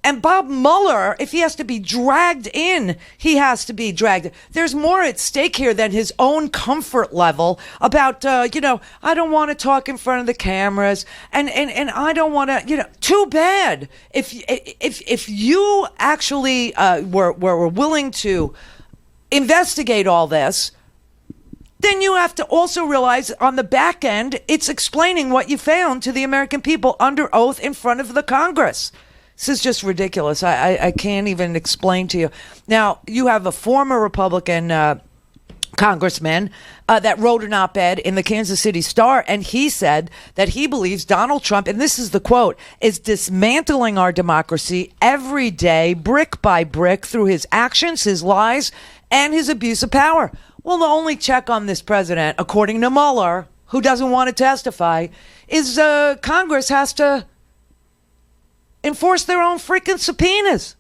And Bob Mueller, if he has to be dragged in, he has to be dragged in. There's more at stake here than his own comfort level about, I don't want to talk in front of the cameras, and I don't want to, too bad. If you actually were willing to investigate all this, then you have to also realize on the back end, it's explaining what you found to the American people under oath in front of the Congress. This is just ridiculous. I can't even explain to you. Now, you have a former Republican congressman that wrote an op-ed in the Kansas City Star, and he said that he believes Donald Trump, and this is the quote, is dismantling our democracy every day, brick by brick, through his actions, his lies, and his abuse of power. Well, the only check on this president, according to Mueller, who doesn't want to testify, is Congress has to enforce their own freaking subpoenas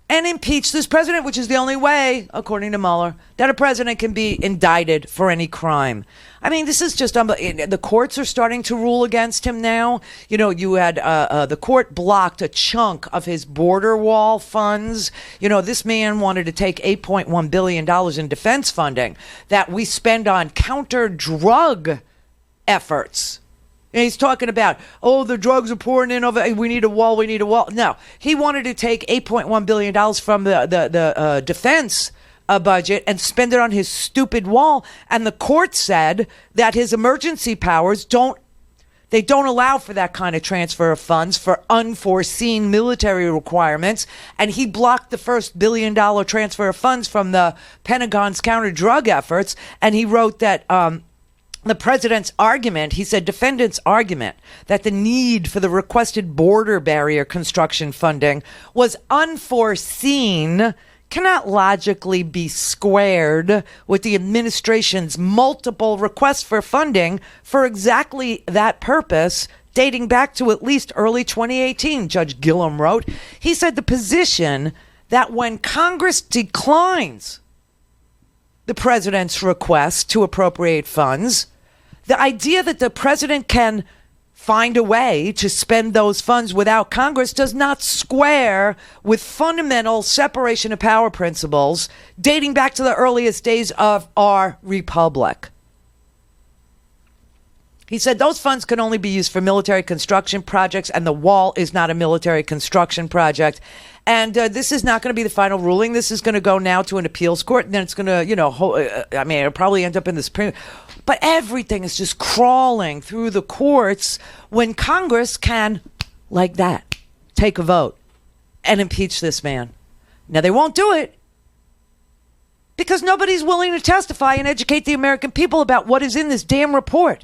and impeach this president, which is the only way, according to Mueller, that a president can be indicted for any crime. I mean, this is just the courts are starting to rule against him now. You had the court blocked a chunk of his border wall funds. This man wanted to take $8.1 billion in defense funding that we spend on counter drug efforts. And he's talking about, the drugs are pouring in over. We need a wall. We need a wall. No, he wanted to take $8.1 billion from the defense budget and spend it on his stupid wall. And the court said that his emergency powers don't allow for that kind of transfer of funds for unforeseen military requirements. And he blocked the first $1 billion transfer of funds from the Pentagon's counter-drug efforts. And he wrote that the president's argument, he said defendants' argument that the need for the requested border barrier construction funding was unforeseen cannot logically be squared with the administration's multiple requests for funding for exactly that purpose, dating back to at least early 2018, Judge Gillum wrote. He said the position that when Congress declines the president's request to appropriate funds, the idea that the president can find a way to spend those funds without Congress does not square with fundamental separation of power principles dating back to the earliest days of our republic. He said those funds can only be used for military construction projects, and the wall is not a military construction project. And this is not going to be the final ruling. This is going to go now to an appeals court, and then it's going to, it'll probably end up in the Supreme. But everything is just crawling through the courts when Congress can, like that, take a vote and impeach this man. Now, they won't do it because nobody's willing to testify and educate the American people about what is in this damn report.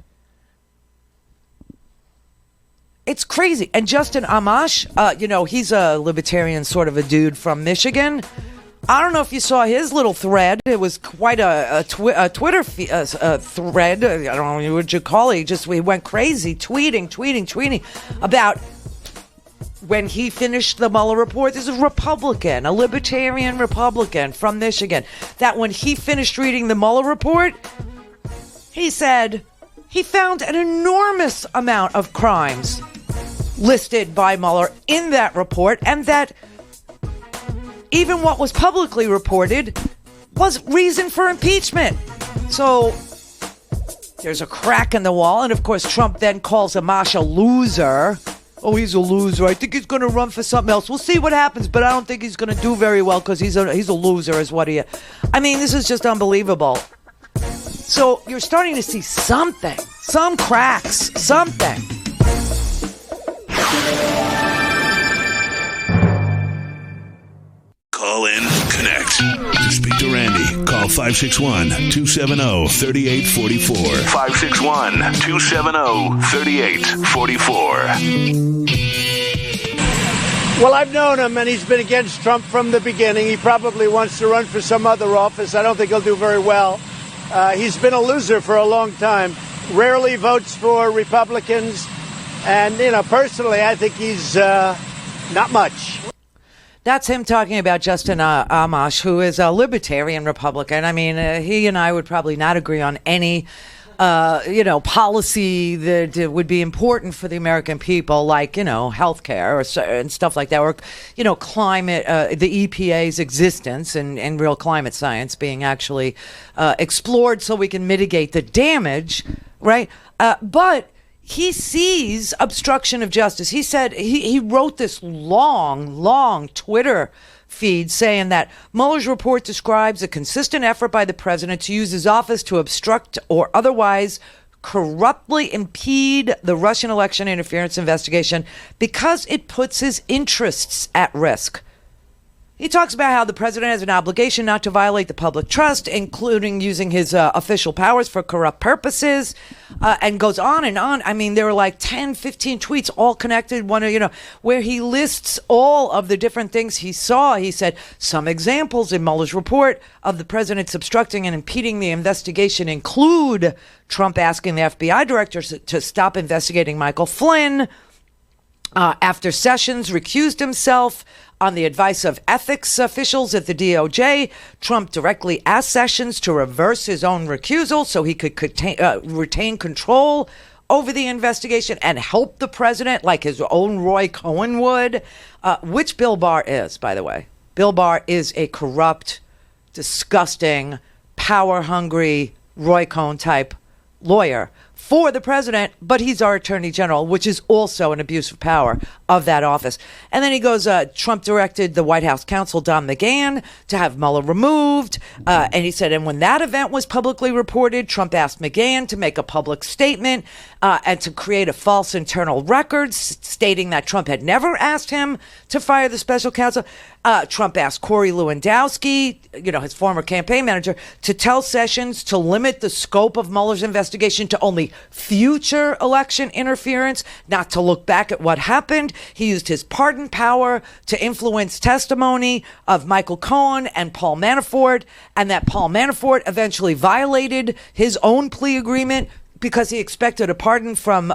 It's crazy. And Justin Amash, he's a libertarian sort of a dude from Michigan. I don't know if you saw his little thread. It was quite a Twitter thread. I don't know what you call it. He went crazy, tweeting about when he finished the Mueller report. This is a Republican, a libertarian Republican from Michigan, that when he finished reading the Mueller report, he said he found an enormous amount of crimes listed by Mueller in that report, and that even what was publicly reported was reason for impeachment. So there's a crack in the wall, and of course Trump then calls Amash a loser. Oh, he's a loser. I think he's going to run for something else. We'll see what happens, but I don't think he's going to do very well because he's a loser is what he is. I mean, this is just unbelievable. So you're starting to see something, some cracks, something. Call in, connect. To speak to Randi, call 561-270-3844. 561-270-3844. Well, I've known him, and he's been against Trump from the beginning. He probably wants to run for some other office. I don't think he'll do very well. He's been a loser for a long time. Rarely votes for Republicans. And, personally, I think he's not much. That's him talking about Justin Amash, who is a libertarian Republican. I mean, he and I would probably not agree on any, policy that would be important for the American people, like, healthcare and stuff like that, or, climate, the EPA's existence and real climate science being actually explored so we can mitigate the damage, right? But he sees obstruction of justice. He said he wrote this long Twitter feed saying that Mueller's report describes a consistent effort by the president to use his office to obstruct or otherwise corruptly impede the Russian election interference investigation because it puts his interests at risk. He talks about how the president has an obligation not to violate the public trust, including using his official powers for corrupt purposes, and goes on and on. I mean, there were like 10, 15 tweets all connected, where he lists all of the different things he saw. He said some examples in Mueller's report of the president's obstructing and impeding the investigation include Trump asking the FBI director to stop investigating Michael Flynn after Sessions recused himself on the advice of ethics officials at the DOJ. Trump directly asked Sessions to reverse his own recusal so he could retain control over the investigation and help the president like his own Roy Cohn would, which Bill Barr is, by the way. Bill Barr is a corrupt, disgusting, power-hungry Roy Cohn type lawyer for the president, but he's our attorney general, which is also an abuse of power of that office. And then he goes, Trump directed the White House counsel, Don McGahn, to have Mueller removed. And he said, and when that event was publicly reported, Trump asked McGahn to make a public statement and to create a false internal record stating that Trump had never asked him to fire the special counsel. Trump asked Corey Lewandowski, his former campaign manager, to tell Sessions to limit the scope of Mueller's investigation to only future election interference, not to look back at what happened. He used his pardon power to influence testimony of Michael Cohen and Paul Manafort, and that Paul Manafort eventually violated his own plea agreement because he expected a pardon from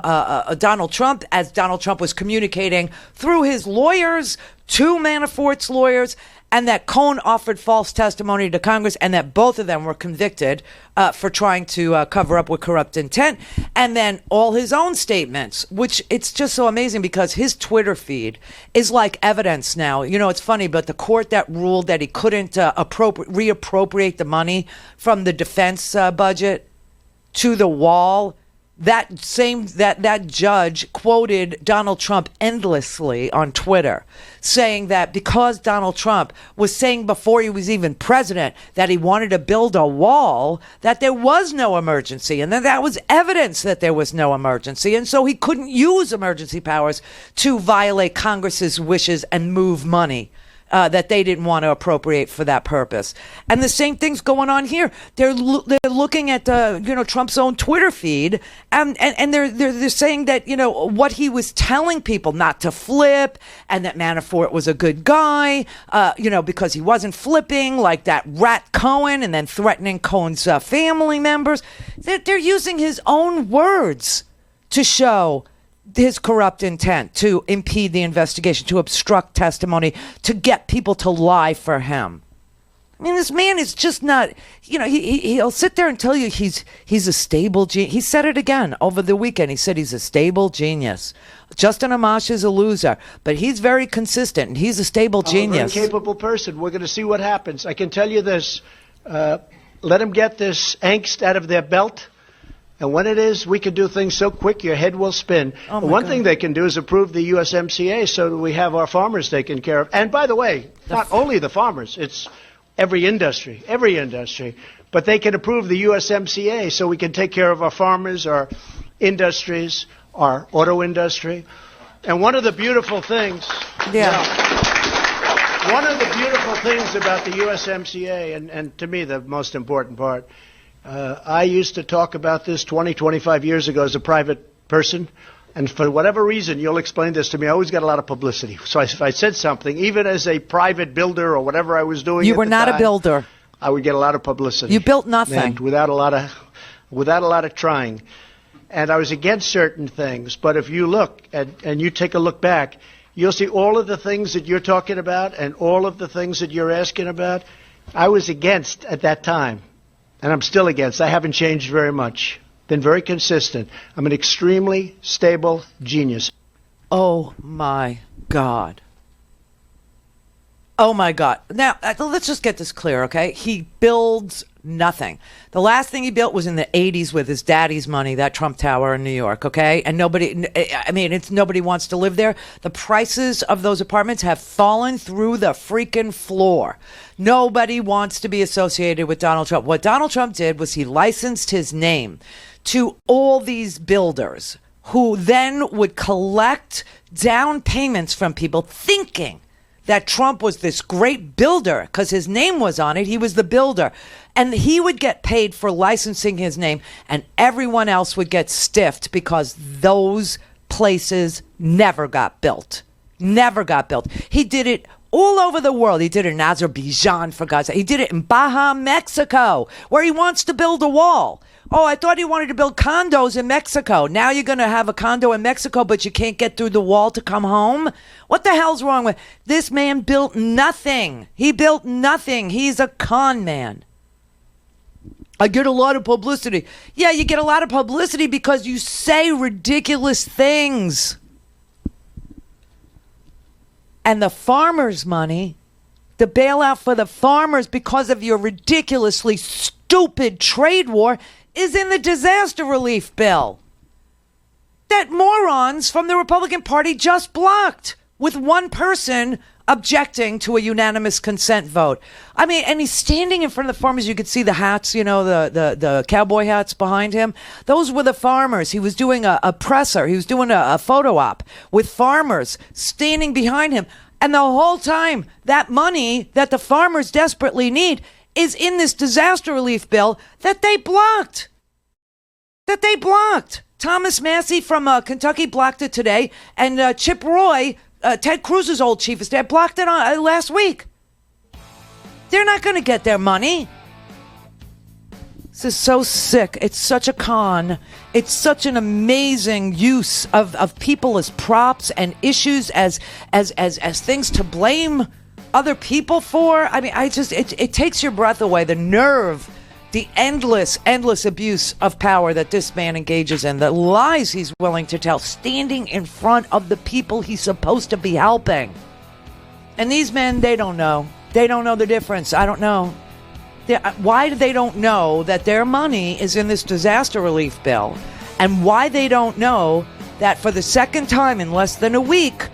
Donald Trump, as Donald Trump was communicating through his lawyers to Manafort's lawyers, and that Cohen offered false testimony to Congress, and that both of them were convicted for trying to cover up with corrupt intent. And then all his own statements, which it's just so amazing because his Twitter feed is like evidence now. It's funny, but the court that ruled that he couldn't reappropriate the money from the defense budget to the wall, that judge quoted Donald Trump endlessly on Twitter, saying that because Donald Trump was saying before he was even president that he wanted to build a wall, that there was no emergency, and that was evidence that there was no emergency, and so he couldn't use emergency powers to violate Congress's wishes and move money that they didn't want to appropriate for that purpose. And the same thing's going on here. They're looking at Trump's own Twitter feed, and they're saying that what he was telling people not to flip, and that Manafort was a good guy, because he wasn't flipping like that rat Cohen, and then threatening Cohen's family members. They're using his own words to show his corrupt intent to impede the investigation, to obstruct testimony, to get people to lie for him. I mean, this man is just not, he'll sit there and tell you he's a stable genius. He said it again over the weekend. He said he's a stable genius. Justin Amash is a loser, but he's very consistent, and he's a stable genius. A very capable person. We're going to see what happens. I can tell you this. Let him get this angst out of their belt. And when it is, we can do things so quick your head will spin. One thing they can do is approve the USMCA so that we have our farmers taken care of. And by the way, not only the farmers, it's every industry. But they can approve the USMCA so we can take care of our farmers, our industries, our auto industry. And one of the beautiful things... One of the beautiful things about the USMCA, and to me the most important part, I used to talk about this 20, 25 years ago as a private person, and for whatever reason, you'll explain this to me, I always got a lot of publicity. So if I said something, even as a private builder or whatever I was doing, you were not a builder. I would get a lot of publicity. You built nothing, and without a lot of trying. And I was against certain things. But if you look and you take a look back, you'll see all of the things that you're talking about and all of the things that you're asking about. I was against at that time. And I'm still against. I haven't changed very much. Been very consistent. I'm an extremely stable genius. Oh, my God. Oh, my God. Now, let's just get this clear, okay? He builds nothing. The last thing he built was in the 80s with his daddy's money, that Trump Tower in New York, okay? And nobody wants to live there. The prices of those apartments have fallen through the freaking floor. Nobody wants to be associated with Donald Trump. What Donald Trump did was he licensed his name to all these builders who then would collect down payments from people thinking that Trump was this great builder because his name was on it. He was the builder. And he would get paid for licensing his name, and everyone else would get stiffed because those places never got built. Never got built. He did it all over the world. He did it in Azerbaijan, for God's sake. He did it in Baja, Mexico, where he wants to build a wall. Oh, I thought he wanted to build condos in Mexico. Now you're going to have a condo in Mexico, but you can't get through the wall to come home? What the hell's wrong with this man? Built nothing. He built nothing. He's a con man. I get a lot of publicity. Yeah, you get a lot of publicity because you say ridiculous things. And the farmers' money, the bailout for the farmers because of your ridiculously stupid trade war, is in the disaster relief bill that morons from the Republican Party just blocked, with one person objecting to a unanimous consent vote. I mean, and he's standing in front of the farmers. You could see the hats, you know, the cowboy hats behind him. Those were the farmers. He was doing a presser. He was doing a photo op with farmers standing behind him. And the whole time, that money that the farmers desperately need is in this disaster relief bill that they blocked. Thomas Massey from Kentucky blocked it today, and Chip Roy, Ted Cruz's old chief of staff, blocked it last week. They're not going to get their money. This is so sick. It's such a con. It's such an amazing use of people as props and issues as things to blame other people for. I mean, it takes your breath away. The nerve, the endless abuse of power that this man engages in, the lies he's willing to tell, standing in front of the people he's supposed to be helping. And these men, they don't know. They don't know the difference. I don't know. Why they don't know that their money is in this disaster relief bill, and why they don't know that for the second time in less than a week,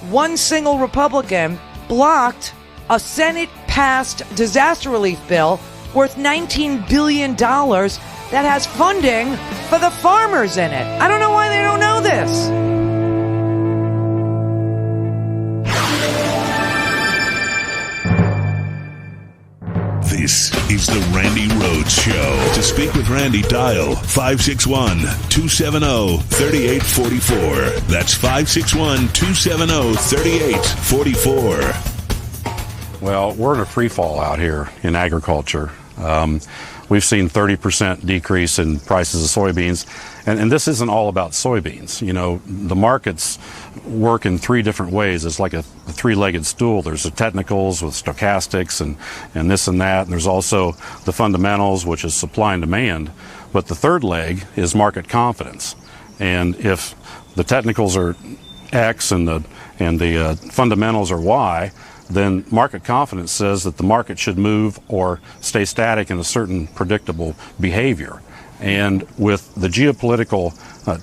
one single Republican blocked a Senate-passed disaster relief bill worth $19 billion that has funding for the farmers in it. I don't know why they don't know this. This is the Randi Rhodes Show. To speak with Randi, dial 561-270-3844. That's 561-270-3844. Well, we're in a free fall out here in agriculture. We've seen 30% decrease in prices of soybeans. And this isn't all about soybeans. You know, the markets work in three different ways. It's like a three-legged stool. There's the technicals with stochastics and this and that. And there's also the fundamentals, which is supply and demand. But the third leg is market confidence. And if the technicals are X and the fundamentals are Y, then market confidence says that the market should move or stay static in a certain predictable behavior. And with the geopolitical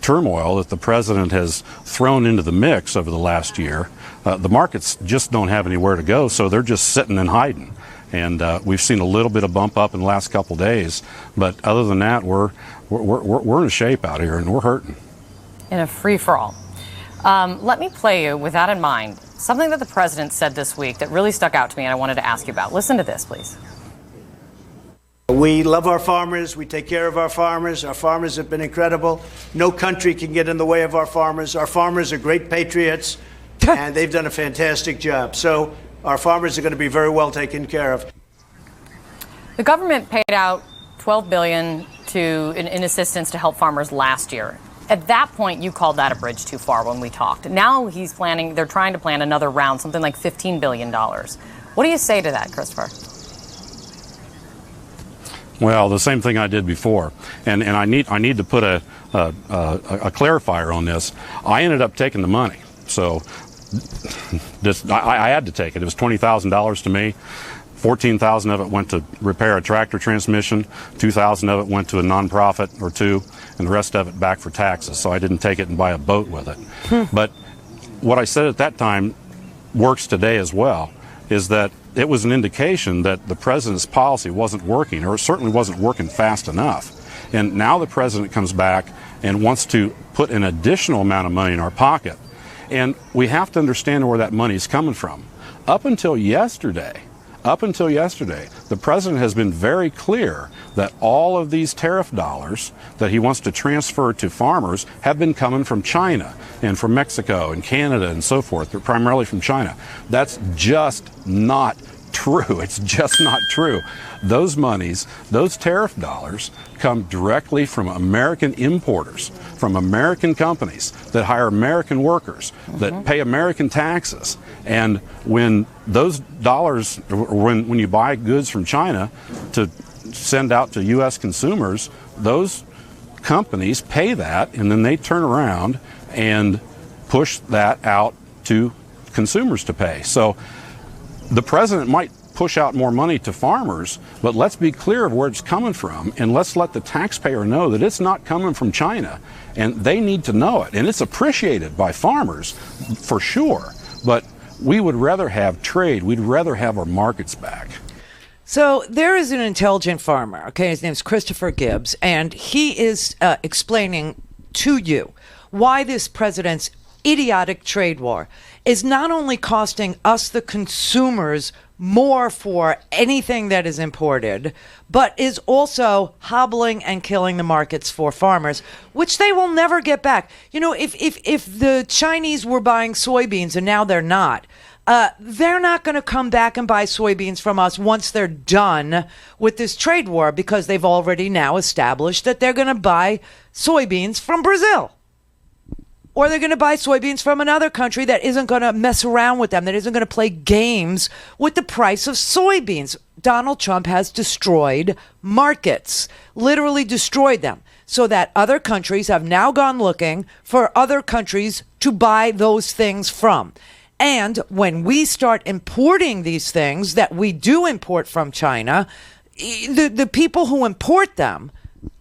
turmoil that the president has thrown into the mix over the last year, the markets just don't have anywhere to go, so they're just sitting and hiding. And we've seen a little bit of bump up in the last couple of days, but other than that, we're in a shape out here, and we're hurting. In a free-for-all. Let me play you, with that in mind, something that the president said this week that really stuck out to me, and I wanted to ask you about. Listen to this, please. We love our farmers. We take care of our farmers. Our farmers have been incredible. No country can get in the way of our farmers. Our farmers are great patriots, and they've done a fantastic job. So our farmers are going to be very well taken care of. The government paid out $12 billion in assistance to help farmers last year. At that point, you called that a bridge too far when we talked. Now they're trying to plan another round, something like $15 billion. What do you say to that, Christopher? Well, the same thing I did before, and I need to put a clarifier on this. I ended up taking the money, so I had to take it. It was $20,000 to me. $14,000 of it went to repair a tractor transmission. $2,000 of it went to a nonprofit or two, and the rest of it back for taxes. So I didn't take it and buy a boat with it. But what I said at that time works today as well. Is that it was an indication that the president's policy wasn't working, or it certainly wasn't working fast enough. And now the president comes back and wants to put an additional amount of money in our pocket. And we have to understand where that money is coming from. Up until yesterday, the president has been very clear that all of these tariff dollars that he wants to transfer to farmers have been coming from China and from Mexico and Canada and so forth. They're primarily from China. That's just not true. It's just not true. Those monies, those tariff dollars, come directly from American importers, from American companies that hire American workers, that pay American taxes. And when those dollars, when you buy goods from China to send out to U.S. consumers, those companies pay that, and then they turn around and push that out to consumers to pay. So the president might push out more money to farmers, but let's be clear of where it's coming from, and let's let the taxpayer know that it's not coming from China, and they need to know it. And it's appreciated by farmers, for sure, but we would rather have trade. We'd rather have our markets back. So there is an intelligent farmer, okay, his name's Christopher Gibbs, and he is explaining to you why this president's idiotic trade war is not only costing us, the consumers, more for anything that is imported, but is also hobbling and killing the markets for farmers, which they will never get back. You know, if the Chinese were buying soybeans and now they're not going to come back and buy soybeans from us once they're done with this trade war, because they've already now established that they're going to buy soybeans from Brazil. Or they're going to buy soybeans from another country that isn't going to mess around with them, that isn't going to play games with the price of soybeans. Donald Trump has destroyed markets, literally destroyed them, so that other countries have now gone looking for other countries to buy those things from. And when we start importing these things that we do import from China, the people who import them,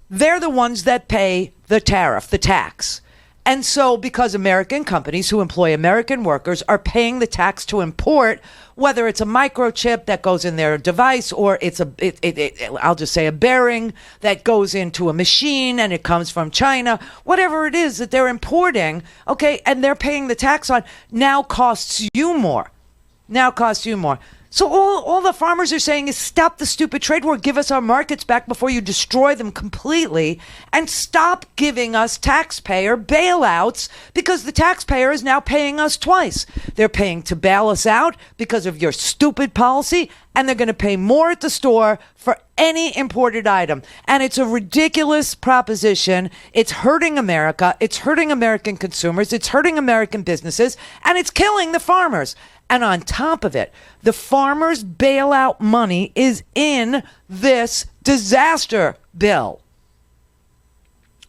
they're the ones that pay the tariff, the tax. And so because American companies who employ American workers are paying the tax to import, whether it's a microchip that goes in their device or it's I'll just say a bearing that goes into a machine and it comes from China, whatever it is that they're importing, okay, and they're paying the tax on, now costs you more. So all the farmers are saying is stop the stupid trade war, give us our markets back before you destroy them completely, and stop giving us taxpayer bailouts, because the taxpayer is now paying us twice. They're paying to bail us out because of your stupid policy, and they're going to pay more at the store for any imported item. And it's a ridiculous proposition. It's hurting America. It's hurting American consumers. It's hurting American businesses, and it's killing the farmers. And on top of it, the farmers' bailout money is in this disaster bill,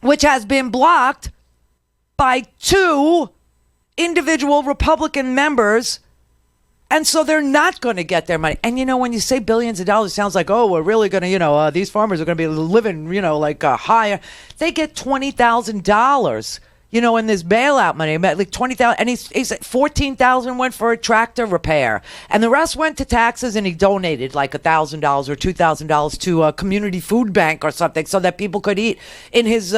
which has been blocked by 2 individual Republican members. And so they're not going to get their money. And, you know, when you say billions of dollars, it sounds like, oh, we're really going to, these farmers are going to be living, like higher. They get $20,000. In this bailout money, like $20,000, and he's $14,000 went for a tractor repair, and the rest went to taxes, and he donated like $1,000 or $2,000 to a community food bank or something, so that people could eat in his,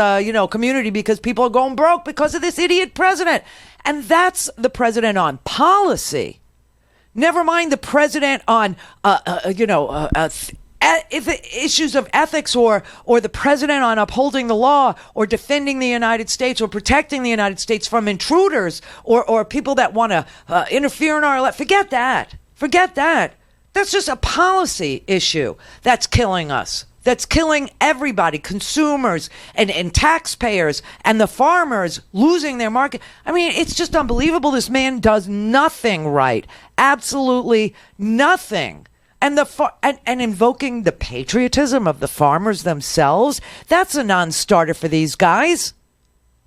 community, because people are going broke because of this idiot president. And that's the president on policy. Never mind the president on, issues of ethics, or the president on upholding the law, or defending the United States, or protecting the United States from intruders, or people that want to interfere in our life. Forget that. That's just a policy issue that's killing us. That's killing everybody, consumers and taxpayers and the farmers losing their market. I mean, it's just unbelievable. This man does nothing right. Absolutely nothing. And and invoking the patriotism of the farmers themselves, that's a non-starter for these guys.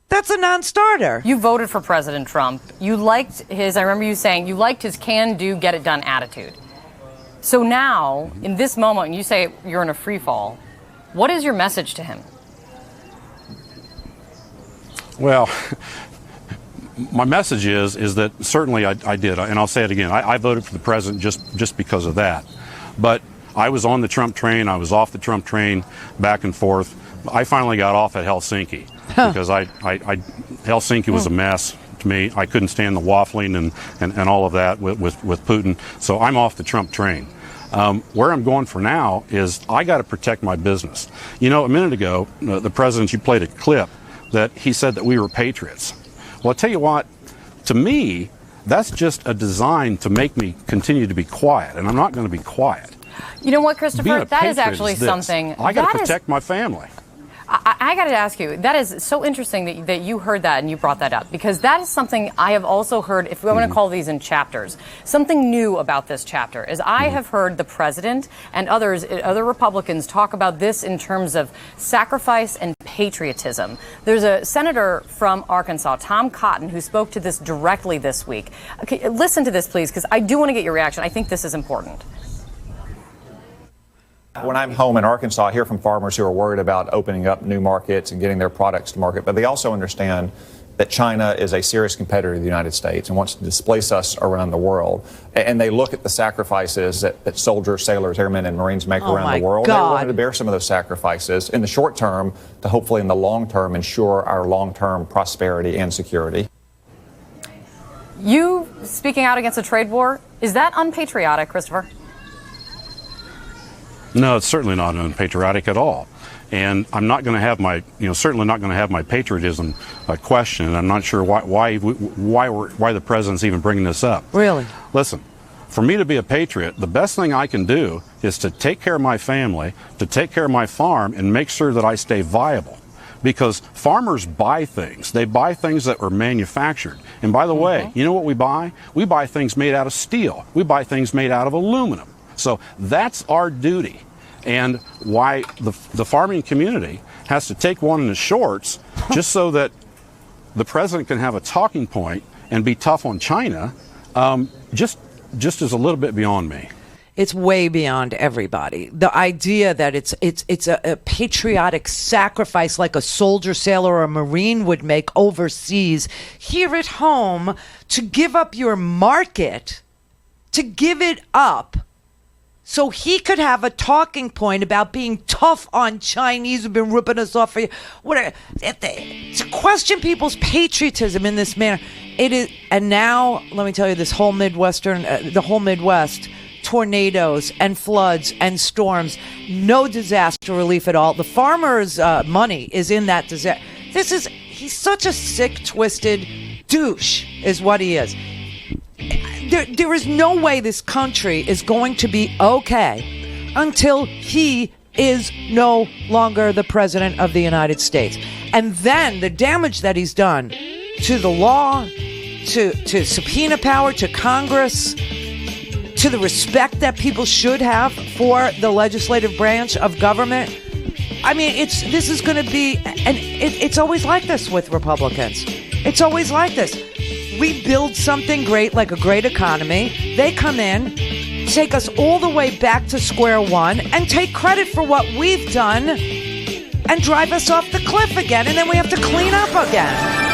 That's a non-starter. You voted for President Trump. You liked his, I remember you saying, you liked his can-do, get-it-done attitude. So now, in this moment, when you say you're in a free fall, what is your message to him? Well, my message is that certainly I did, and I'll say it again. I voted for the president just because of that. But I was on the Trump train. I was off the Trump train, back and forth. I finally got off at Helsinki because Helsinki was a mess to me. I couldn't stand the waffling and all of that with Putin. So I'm off the Trump train. Where I'm going for now is I got to protect my business. A minute ago, the president, you played a clip that he said that we were patriots. Well, I'll tell you what, to me, that's just a design to make me continue to be quiet, and I'm not going to be quiet. You know what, Christopher? That is actually something. I got to protect my family. I got to ask you, that is so interesting that you heard that and you brought that up, because that is something I have also heard, if we want to call these in chapters, something new about this chapter is I have heard the president and other Republicans talk about this in terms of sacrifice and patriotism. There's a senator from Arkansas, Tom Cotton, who spoke to this directly this week. Okay, listen to this, please, because I do want to get your reaction. I think this is important. When I'm home in Arkansas, I hear from farmers who are worried about opening up new markets and getting their products to market, but they also understand that China is a serious competitor to the United States and wants to displace us around the world. And they look at the sacrifices that soldiers, sailors, airmen, and Marines make around the world. They're willing to bear some of those sacrifices in the short term to hopefully in the long term ensure our long-term prosperity and security. You speaking out against a trade war, is that unpatriotic, Christopher? No, it's certainly not unpatriotic at all. And I'm not going to have certainly not going to have my patriotism questioned. I'm not sure why the president's even bringing this up. Really? Listen, for me to be a patriot, the best thing I can do is to take care of my family, to take care of my farm, and make sure that I stay viable. Because farmers buy things. They buy things that were manufactured. And by the way, you know what we buy? We buy things made out of steel. We buy things made out of aluminum. So that's our duty. And why the farming community has to take one in the shorts just so that the president can have a talking point and be tough on China, just is a little bit beyond me. It's way beyond everybody. The idea that it's a patriotic sacrifice like a soldier, sailor, or a Marine would make overseas, here at home, to give up your market, to give it up, so he could have a talking point about being tough on Chinese who've been ripping us off for you. To question people's patriotism in this manner, it is. And now, let me tell you, this whole the whole Midwest, tornadoes and floods and storms, no disaster relief at all. The farmers' money is in that disaster. He's such a sick, twisted douche, is what he is. There is no way this country is going to be okay until he is no longer the president of the United States. And then the damage that he's done to the law, to subpoena power, to Congress, to the respect that people should have for the legislative branch of government. I mean, this is going to be, and it's always like this with Republicans. It's always like this. We build something great, like a great economy. They come in, take us all the way back to square one, and take credit for what we've done, and drive us off the cliff again, and then we have to clean up again.